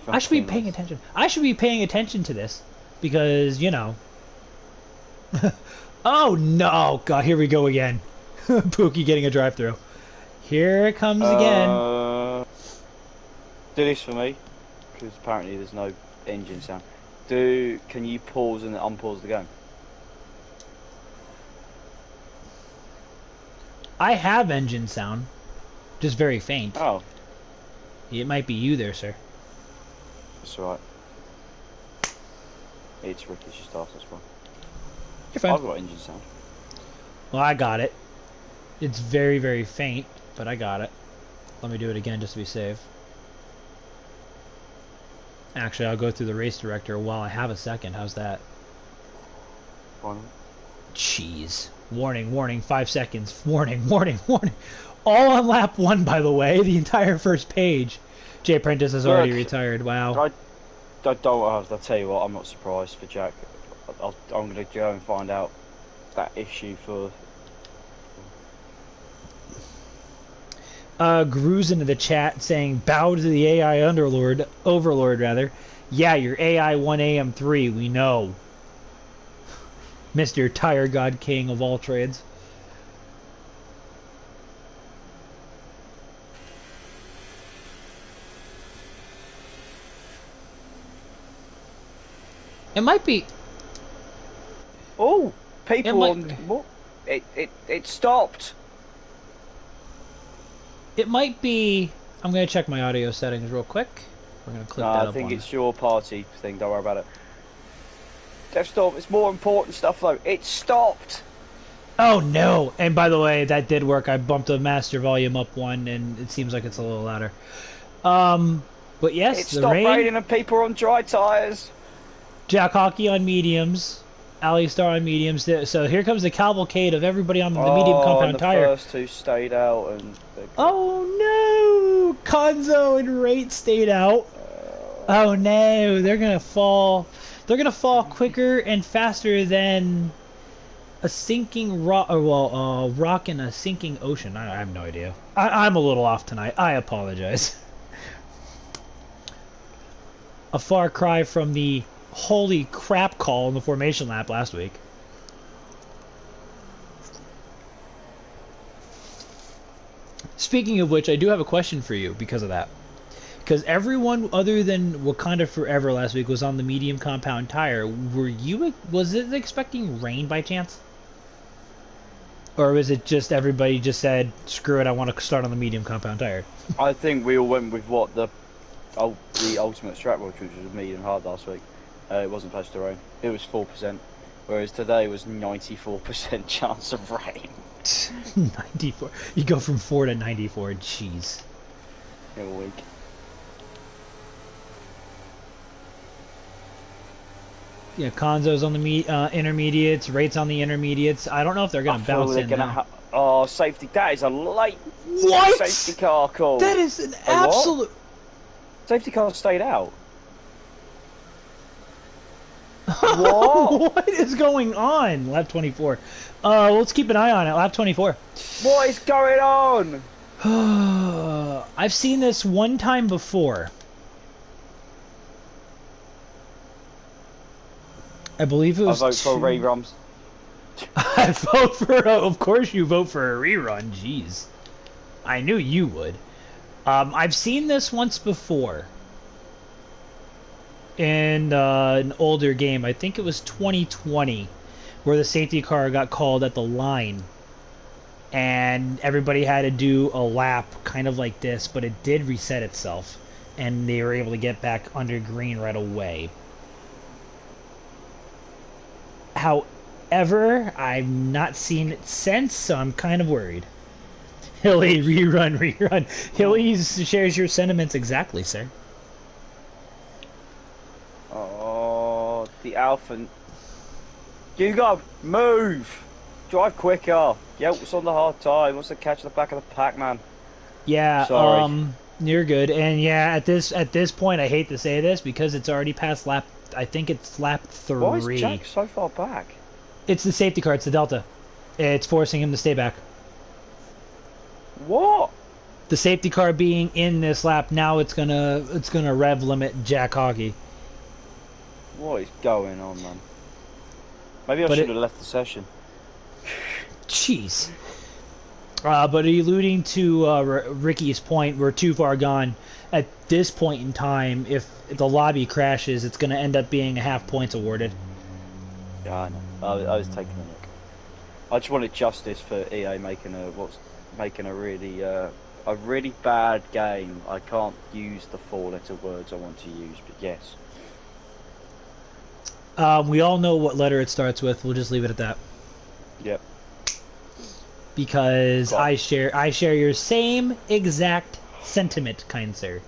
I should be paying attention. I should be paying attention to this because you know. Oh no! God, here we go again. Pookie getting a drive-through. Here it comes again. Do this for me, because apparently there's no engine sound. Can you pause and unpause the game? I have engine sound, just very faint. Oh. It might be you there, sir. That's alright. It's Ricky's just asked as well. You're fine. I've got engine sound. Well, I got it. It's very, very faint, but I got it. Let me do it again just to be safe. Actually, I'll go through the race director while I have a second. How's that? Fine. Jeez. Warning, warning, 5 seconds. Warning, warning, warning. All on lap 1, by the way. The entire first page. Jay Prentice has already retired. Wow. I'll tell you what, I'm not surprised for Jack. I'm going to go and find out that issue for... Gru's into the chat saying, bow to the AI overlord rather. Yeah, your AI 1AM3, we know. Mr. Tire God King of all trades. It might be... Oh! People on... What? It stopped! It might be... I'm going to check my audio settings real quick. We're going to click that up. I think it's your party thing, don't worry about it. Stop, it's more important stuff though. It stopped! Oh no! And by the way, that did work. I bumped the master volume up 1 and it seems like it's a little louder. But yes, it stopped raining and people are on dry tyres. Jack Hockey on mediums. Ali Star on mediums. So here comes the cavalcade of everybody on the medium compound and tire. The first 2 stayed out and... Oh no! Konzo and Rate stayed out. Oh no! They're gonna fall. They're gonna fall quicker and faster than a sinking rock. Rock in a sinking ocean. I have no idea. I'm a little off tonight. I apologize. A far cry from the holy crap call in the formation lap last week. Speaking of which, I do have a question for you because of that. Because everyone other than Wakanda Forever last week was on the medium compound tire. Was it expecting rain by chance? Or was it just everybody just said, screw it, I want to start on the medium compound tire? I think we all went with what the ultimate strat was, which was medium hard last week. It wasn't supposed to rain. It was 4%. Whereas today was 94% chance of rain. 94. You go from 4 to 94. Jeez. In a week. Yeah, Konzo's on the intermediates, Rate's on the intermediates. I don't know if they're going to bounce in now. Oh, safety. That is a late safety car call. That is an absolute... Safety car stayed out. What? What is going on? Lap 24. Let's keep an eye on it. Lap 24. What is going on? I've seen this one time before. I believe it was. I vote for reruns. I vote for. Of course, you vote for a rerun. Jeez, I knew you would. I've seen this once before. In an older game, I think it was 2020, where the safety car got called at the line, and everybody had to do a lap, kind of like this, but it did reset itself, and they were able to get back under green right away. However, I've not seen it since, so I'm kind of worried. Hilly, rerun. Hilly shares your sentiments exactly, sir. Oh, the Alpha. You go, move! Drive quicker. Yelps on the hard time. Wants to catch the back of the pack, man. Yeah, sorry. You're good. And yeah, at this point, I hate to say this because it's already past lap. I think it's lap 3. Why is Jack so far back? It's the safety car. It's the Delta. It's forcing him to stay back. What? The safety car being in this lap, now it's gonna rev limit Jack Hockey. What is going on, man? Maybe I should have left the session. Jeez. But alluding to Ricky's point, we're too far gone. At this point in time, if the lobby crashes, it's going to end up being a half points awarded. Yeah, I know. I was taking a look. I just wanted justice for EA making a really bad game. I can't use the 4-letter words I want to use, but yes. We all know what letter it starts with. We'll just leave it at that. Yep. Because I share your same exact sentiment, kind sir.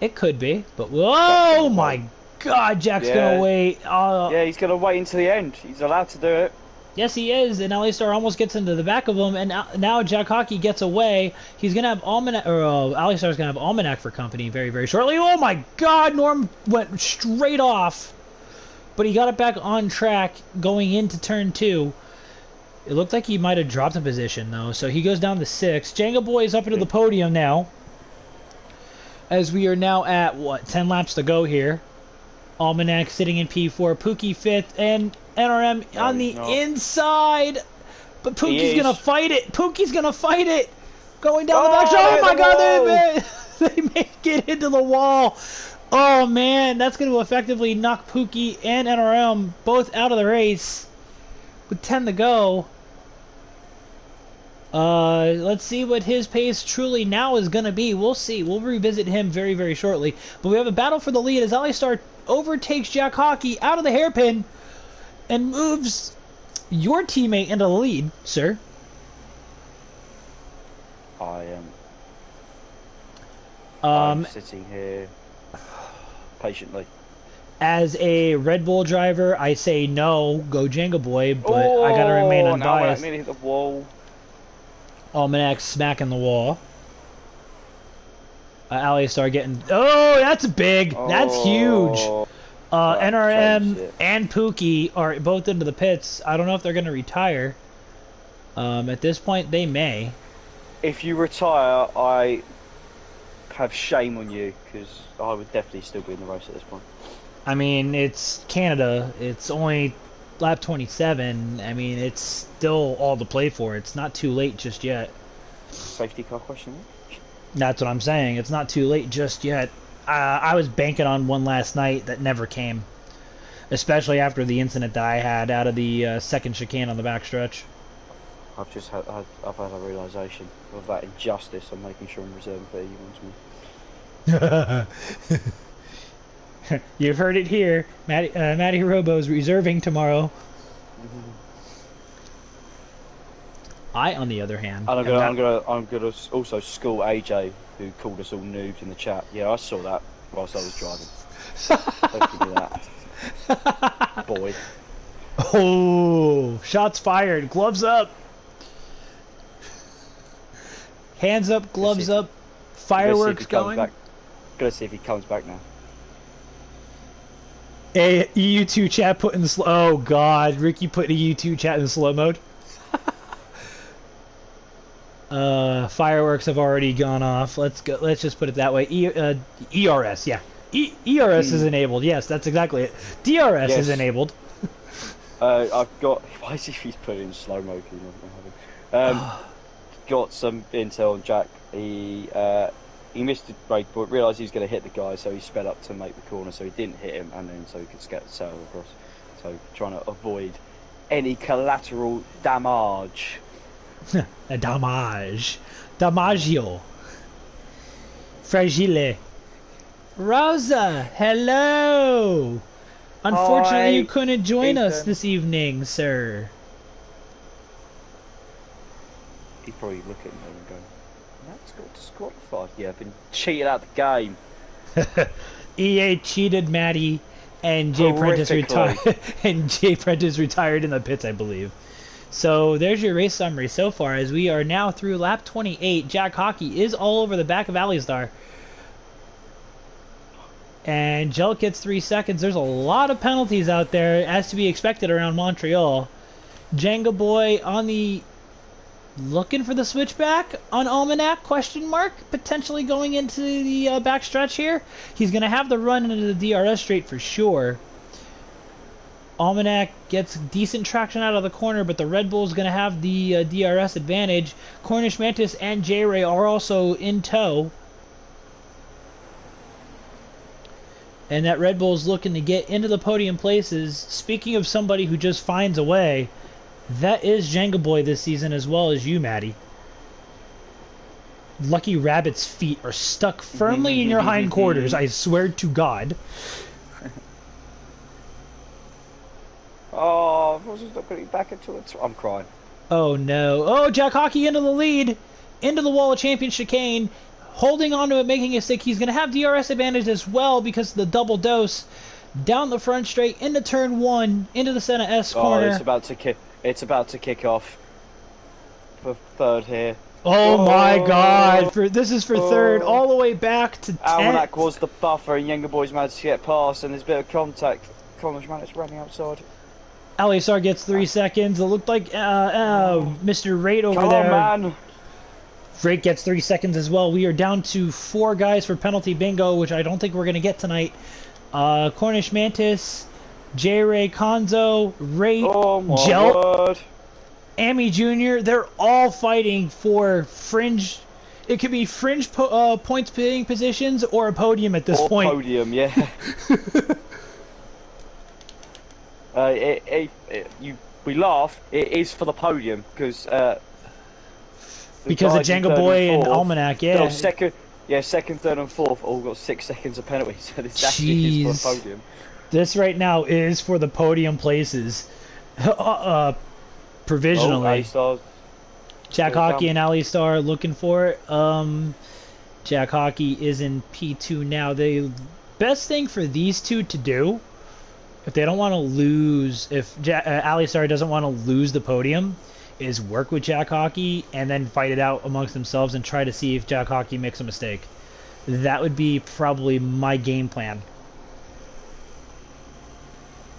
It could be, but oh my God, Jack's gonna wait. Yeah, he's gonna wait until the end. He's allowed to do it. Yes, he is, and Alistar almost gets into the back of him, and now Jack Hockey gets away. He's gonna have Almanac, or Alistar's gonna have Almanac for company very, very shortly. Oh my God, Norm went straight off, but he got it back on track going into turn 2. It looked like he might have dropped a position though, so he goes down to 6. Jenga Boy is up into the podium now, as we are now at what 10 laps to go here. Almanac sitting in P4, Pookie 5th, and NRM on the inside. But Pookie's gonna fight it. Pookie's gonna fight it. Going down the back. Oh my God! They make it into the wall. Oh man, that's gonna effectively knock Pookie and NRM both out of the race with 10 to go. Let's see what his pace truly now is gonna be. We'll see. We'll revisit him very, very shortly. But we have a battle for the lead as Alistar overtakes Jack Hockey out of the hairpin and moves your teammate into the lead, sir. I'm sitting here patiently. As a Red Bull driver, I say no, go Jenga Boy, but I gotta remain unbiased. Now I hit the wall. Almanac smacking the wall. Alistar getting... Oh, that's big! That's huge! NRM and Pookie are both into the pits. I don't know if they're going to retire. At this point, they may. If you retire, I have shame on you, because I would definitely still be in the race at this point. I mean, it's Canada. It's only lap 27. I mean, it's still all to play for. It's not too late just yet. Safety car question? That's what I'm saying. It's not too late just yet. I was banking on one last night that never came, especially after the incident that I had out of the second chicane on the backstretch. I've had a realisation of that injustice. I'm making sure I'm reserving for you. You've heard it here. Matty Robo's reserving tomorrow. I, on the other hand, and I'm gonna also school AJ, who called us all noobs in the chat. Yeah, I saw that whilst I was driving. Don't give me that, boy. Oh, shots fired. Gloves up. Hands up, gloves up. Fireworks going. Gotta see if he comes back now. A EU2 chat put in the slow. Oh God, Ricky put EU2 chat in slow mode. Fireworks have already gone off. Let's go. Let's just put it that way. ERS, yeah. ERS is enabled. Yes, that's exactly it. DRS is enabled. I've got. Why is he's put in slow mode? Got some intel on Jack. He missed the brake, but realised he was going to hit the guy, so he sped up to make the corner, so he didn't hit him, and then so he could sail across. So trying to avoid any collateral damage. Damage. Damaggio. Fragile. Rosa, hello! Unfortunately, you couldn't join us this evening, sir. He'd probably look at me and go, that's got disqualified. Yeah, I've been cheated out the game. EA cheated Matty, and Jay Prentice retired. And Jay Prentice retired in the pits, I believe. So there's your race summary so far, as we are now through lap 28. Jack Hockey is all over the back of Alistar. And Jelt gets 3 seconds. There's a lot of penalties out there, as to be expected around Montreal. Jenga Boy on the... looking for the switchback on Almanac, question mark, potentially going into the backstretch here. He's going to have the run into the DRS straight for sure. Almanac gets decent traction out of the corner, but the Red Bull is going to have the DRS advantage. Cornish Mantis and J-Ray are also in tow. And that Red Bull is looking to get into the podium places. Speaking of somebody who just finds a way, that is Jenga Boy this season, as well as you, Maddie. Lucky Rabbit's feet are stuck firmly in your hindquarters, I swear to God. Oh, I was not going back into it. I'm crying. Oh no. Oh, Jack Hockey into the lead. Into the wall of champion chicane. Holding on to it, making a stick. He's going to have DRS advantage as well because of the double dose. Down the front straight, into turn 1, into the center S corner. Oh, it's about to kick off for third here. Oh my God! This is for third, all the way back to 10th. Almanac was the buffer, and Younger Boys managed to get past, and there's a bit of contact. Cornish Mantis running outside. Alisar gets 3 seconds. It looked like Mr. Rate over there. Come on, man. Rate gets 3 seconds as well. We are down to 4 guys for penalty bingo, which I don't think we're going to get tonight. Cornish Mantis, J-Ray, Konzo, Rate, Jelt, Amy Jr. They're all fighting for fringe. It could be fringe points pitting positions or a podium at this point. Podium, yeah. We laugh. It is for the podium because of Jenga Boy and Almanac, yeah. No, second, third, and fourth all got 6 seconds of penalty, so this actually is for the podium. This right now is for the podium places, provisionally. Jack Hockey and Alistar looking for it. Jack Hockey is in P2 now. The best thing for these two to do, if they don't want to lose, if Alistar doesn't want to lose the podium, is work with Jack Hockey and then fight it out amongst themselves and try to see if Jack Hockey makes a mistake. That would be probably my game plan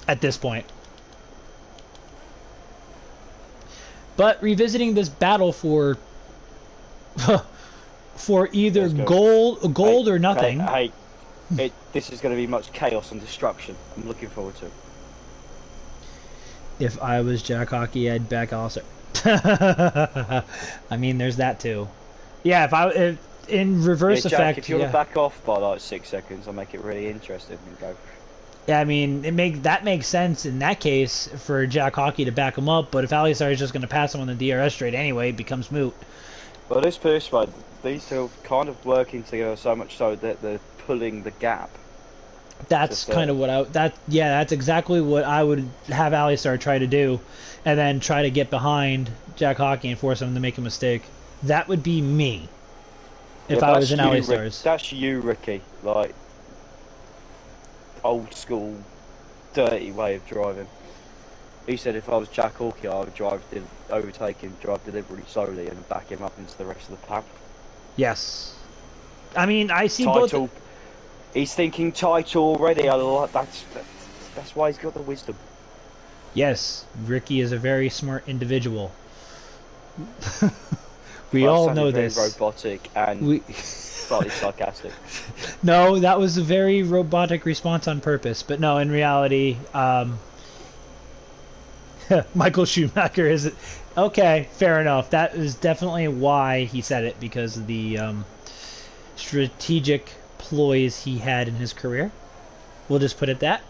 at this point. But revisiting this battle for either gold or nothing. This is going to be much chaos and destruction. I'm looking forward to it. If I was Jack Hockey, I'd back Alistar. I mean, there's that too. Yeah, if in reverse Jack, effect, if you want to back off by like 6 seconds, I'll make it really interesting and go. Yeah, I mean, that makes sense in that case for Jack Hockey to back him up. But if Alistar is just going to pass him on the DRS straight anyway, it becomes moot. Well, this first one, these two are kind of working together so much so that they're pulling the gap. That's kind of what that's exactly what I would have Alistar try to do, and then try to get behind Jack Hockey and force him to make a mistake. That would be me if I was in Alistar's. That's you, Ricky. Like old school, dirty way of driving. He said if I was Jack Hockey, I would overtake him, drive deliberately slowly, and back him up into the rest of the pack. Yes, I mean I see title. both. He's thinking title already. That's why he's got the wisdom. Yes, Ricky is a very smart individual. We all know this. Robotic and slightly sarcastic. No, that was a very robotic response on purpose. But no, in reality, Michael Schumacher is okay. Fair enough. That is definitely why he said it, because of the strategic ploys he had in his career. We'll just put it that.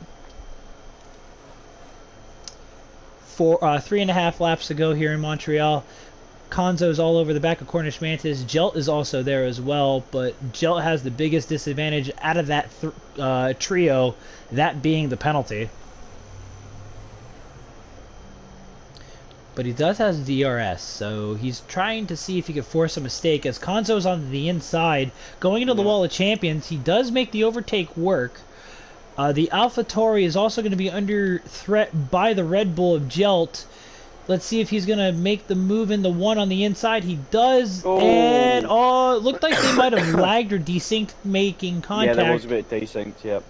For 3.5 laps to go here in Montreal. Konzo's all over the back of Cornish Mantis. Jelt is also there as well, but Jelt has the biggest disadvantage out of that trio, that being the penalty. But he does have DRS, so he's trying to see if he could force a mistake. As Konzo's on the inside, going into the wall of champions, he does make the overtake work. The AlphaTauri is also going to be under threat by the Red Bull of Jelt. Let's see if he's gonna make the move in the one on the inside. He does, Oh. and oh, it looked like they might have lagged or desynced making contact. Yeah, there was a bit desynced. Yep.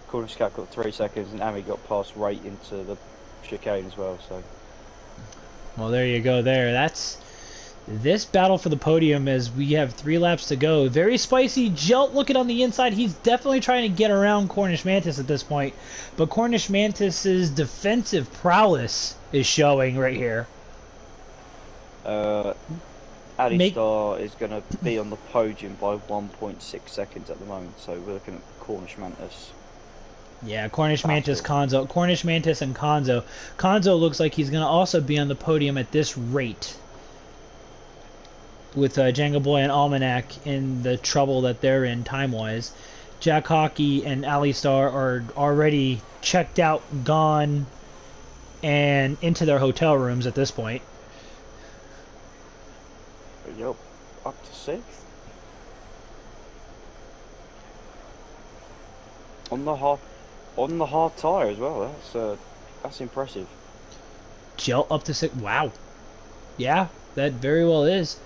Cornish cat got 3 seconds, and Amy got passed right into the chicane as well. So. Well, there you go. That's this battle for the podium as we have 3 laps to go. Very spicy. Jelt looking on the inside. He's definitely trying to get around Cornish Mantis at this point. But Cornish Mantis's defensive prowess is showing right here. Alistar is going to be on the podium by 1.6 seconds at the moment. So we're looking at Cornish Mantis. Yeah, Cornish Mantis, Konzo. Cornish Mantis and Konzo. Konzo looks like he's going to also be on the podium at this rate. With Jango Boy and Almanac in the trouble that they're in time-wise. Jack Hockey and Alistar are already checked out, gone, and into their hotel rooms at this point. Yep, up to 6th. On the hard tyre as well. That's impressive. Jelt up to 6. Wow. Yeah, that very well is.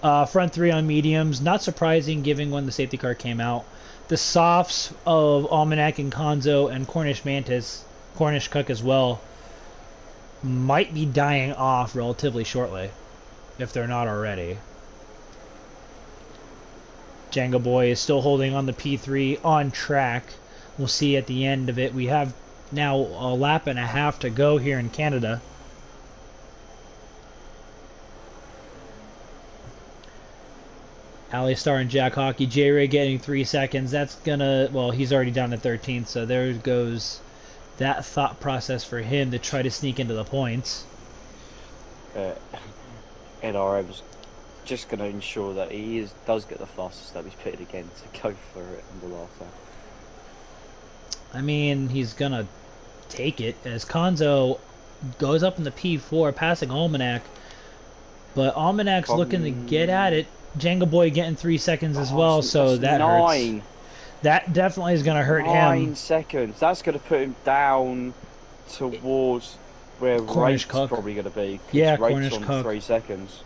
Front 3 on mediums. Not surprising given when the safety car came out. The softs of Almanac and Konzo and Cornish Mantis, Cornish Cook as well, might be dying off relatively shortly, if they're not already. Jango Boy is still holding on the P3 on track. We'll see at the end of it. We have now a lap and a half to go here in Canada. Alistar and Jack Hockey. J-Ray getting 3 seconds. That's gonna... Well, he's already down to 13th, so there goes that thought process for him to try to sneak into the points. NRA was just going to ensure that he does get the fastest that he's pitted again to go for it in the last lap. I mean, he's gonna take it as Konzo goes up in the P4, passing Almanac. But Almanac's looking to get at it. Jango Boy getting 3 seconds as well, so that hurts. That definitely is going to hurt him. 9 seconds. That's going to put him down towards where Rate's probably going to be. Yeah, Rate's Cornish on Cook. 3 seconds.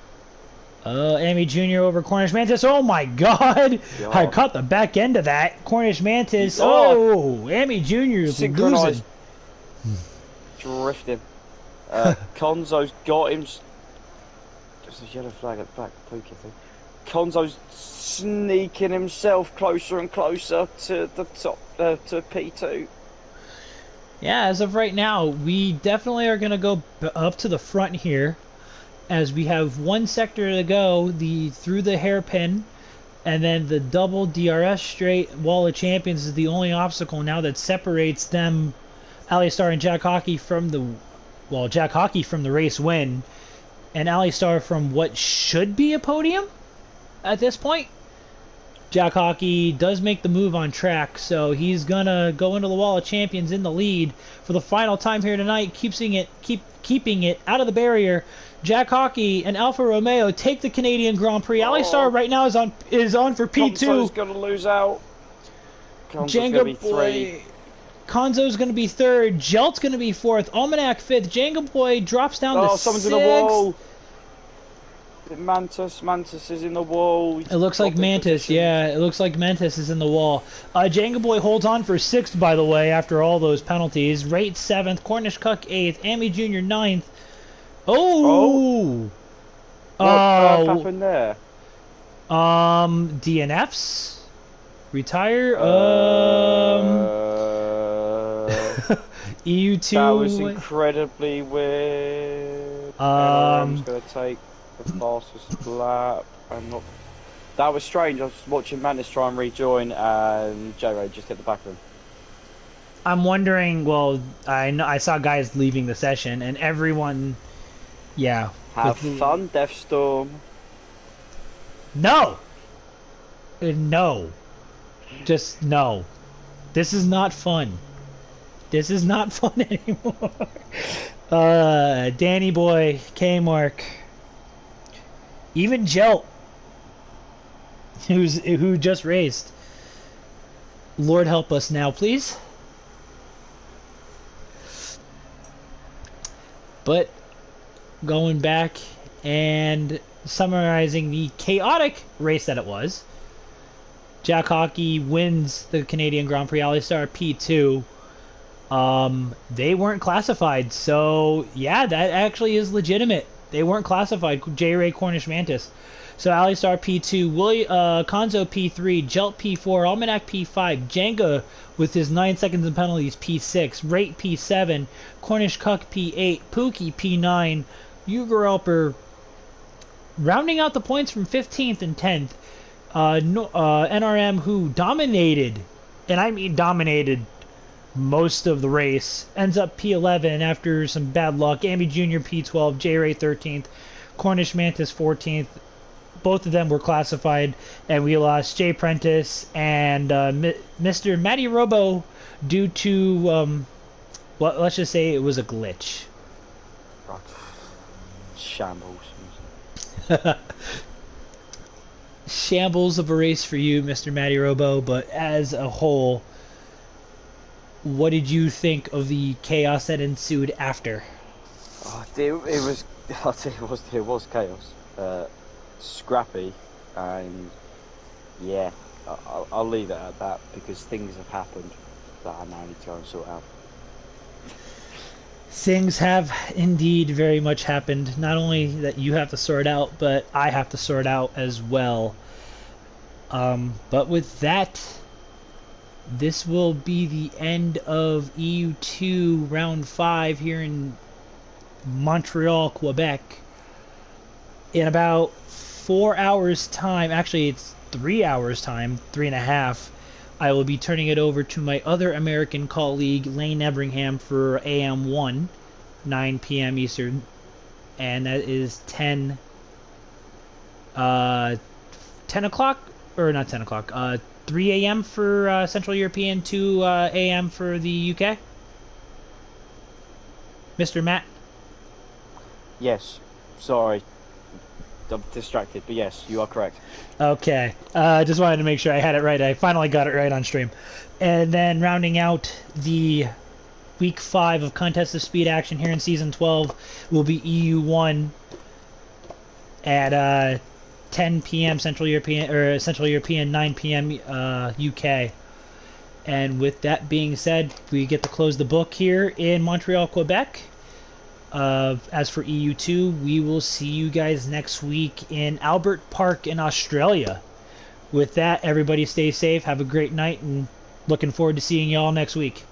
Amy Jr. over Cornish Mantis. Oh my God! Yeah. I caught the back end of that. Cornish Mantis. Oh, Amy Jr. is losing. Drifting. Konzo's got him. There's a yellow flag at the back. I think. Konzo's sneaking himself closer and closer to the top, to P2. Yeah, as of right now, we definitely are going to go up to the front here, as we have one sector to go, through the hairpin, and then the double DRS straight Wall of Champions is the only obstacle now that separates them, Alistar and Jack Hockey from Jack Hockey from the race win, and Alistar from what should be a podium at this point. Jack Hockey does make the move on track, so he's gonna go into the Wall of Champions in the lead for the final time here tonight, keeping it out of the barrier. Jack Hockey and Alfa Romeo take the Canadian Grand Prix. Alistar right now is on for P2. Konzo's gonna lose out. Jango Boy. Konzo's gonna be 3rd. Jelt's gonna be 4th. Almanac 5th. Jango Boy drops down to 6th. Someone's in the wall. Mantis is in the wall. It looks like Mantis, yeah. It looks like Mantis is in the wall. Jango Boy holds on for 6th, by the way, after all those penalties. Rate 7th. Cornish Cook 8th. Amy Jr. 9th. Oh! What happened there? DNFs? Retire? EU2. That was incredibly weird. I'm going to take the fastest lap. That was strange. I was watching Mantis try and rejoin, and J-Ray just hit the back of him. I'm wondering. Well, I saw guys leaving the session, and everyone. Yeah. Have fun, Deathstorm. No. No. Just no. This is not fun. This is not fun anymore. Danny Boy, K-Mark. Even Jelt, who just raced. Lord help us now, please. But going back and summarizing the chaotic race that it was, Jack Hockey wins the Canadian Grand Prix Alistar P2. They weren't classified, so yeah, that actually is legitimate. They weren't classified. J. Ray Cornish Mantis. So Alistar P2, Konzo P3, Jelt P4, Almanac P5, Jenga with his 9 seconds and penalties P6, Rate P7, Cornish Cuck P8, Pookie P9, Uger Elper rounding out the points from 15th and 10th. NRM, who dominated, and I mean dominated, most of the race, ends up P11 after some bad luck. Ambi Jr. P12, J. Ray 13th, Cornish Mantis 14th. Both of them were classified, and we lost Jay Prentice and Mr. Matty Robo due to, well, let's just say it was a glitch. Shambles. Shambles of a race for you, Mr. Matty Robo, but as a whole, what did you think of the chaos that ensued after? Oh, it was, I'll tell you, it was chaos. Scrappy, and yeah, I'll leave it at that because things have happened that I now need to go and sort out. Things have indeed very much happened. Not only that you have to sort out, but I have to sort out as well. But with that, this will be the end of EU2 round 5 here in Montreal, Quebec. In about 4 hours time, actually it's 3 hours time, 3.5, I will be turning it over to my other American colleague, Lane Ebringham, for AM1, 9 p.m. Eastern, and that is 10 o'clock, or not 10 o'clock, 3 a.m. for Central European, 2 a.m. for the UK. Mr. Matt? Yes, sorry. I'm distracted, but yes, you are correct. Okay, just wanted to make sure I had it right. I finally got it right on stream. And then rounding out the week 5 of Contest of Speed action here in season 12 will be EU1 at 10 p.m. Central European, 9 p.m. UK. And with that being said, we get to close the book here in Montreal, Quebec. As for EU2, we will see you guys next week in Albert Park in Australia. With that, everybody stay safe, have a great night, and looking forward to seeing you all next week.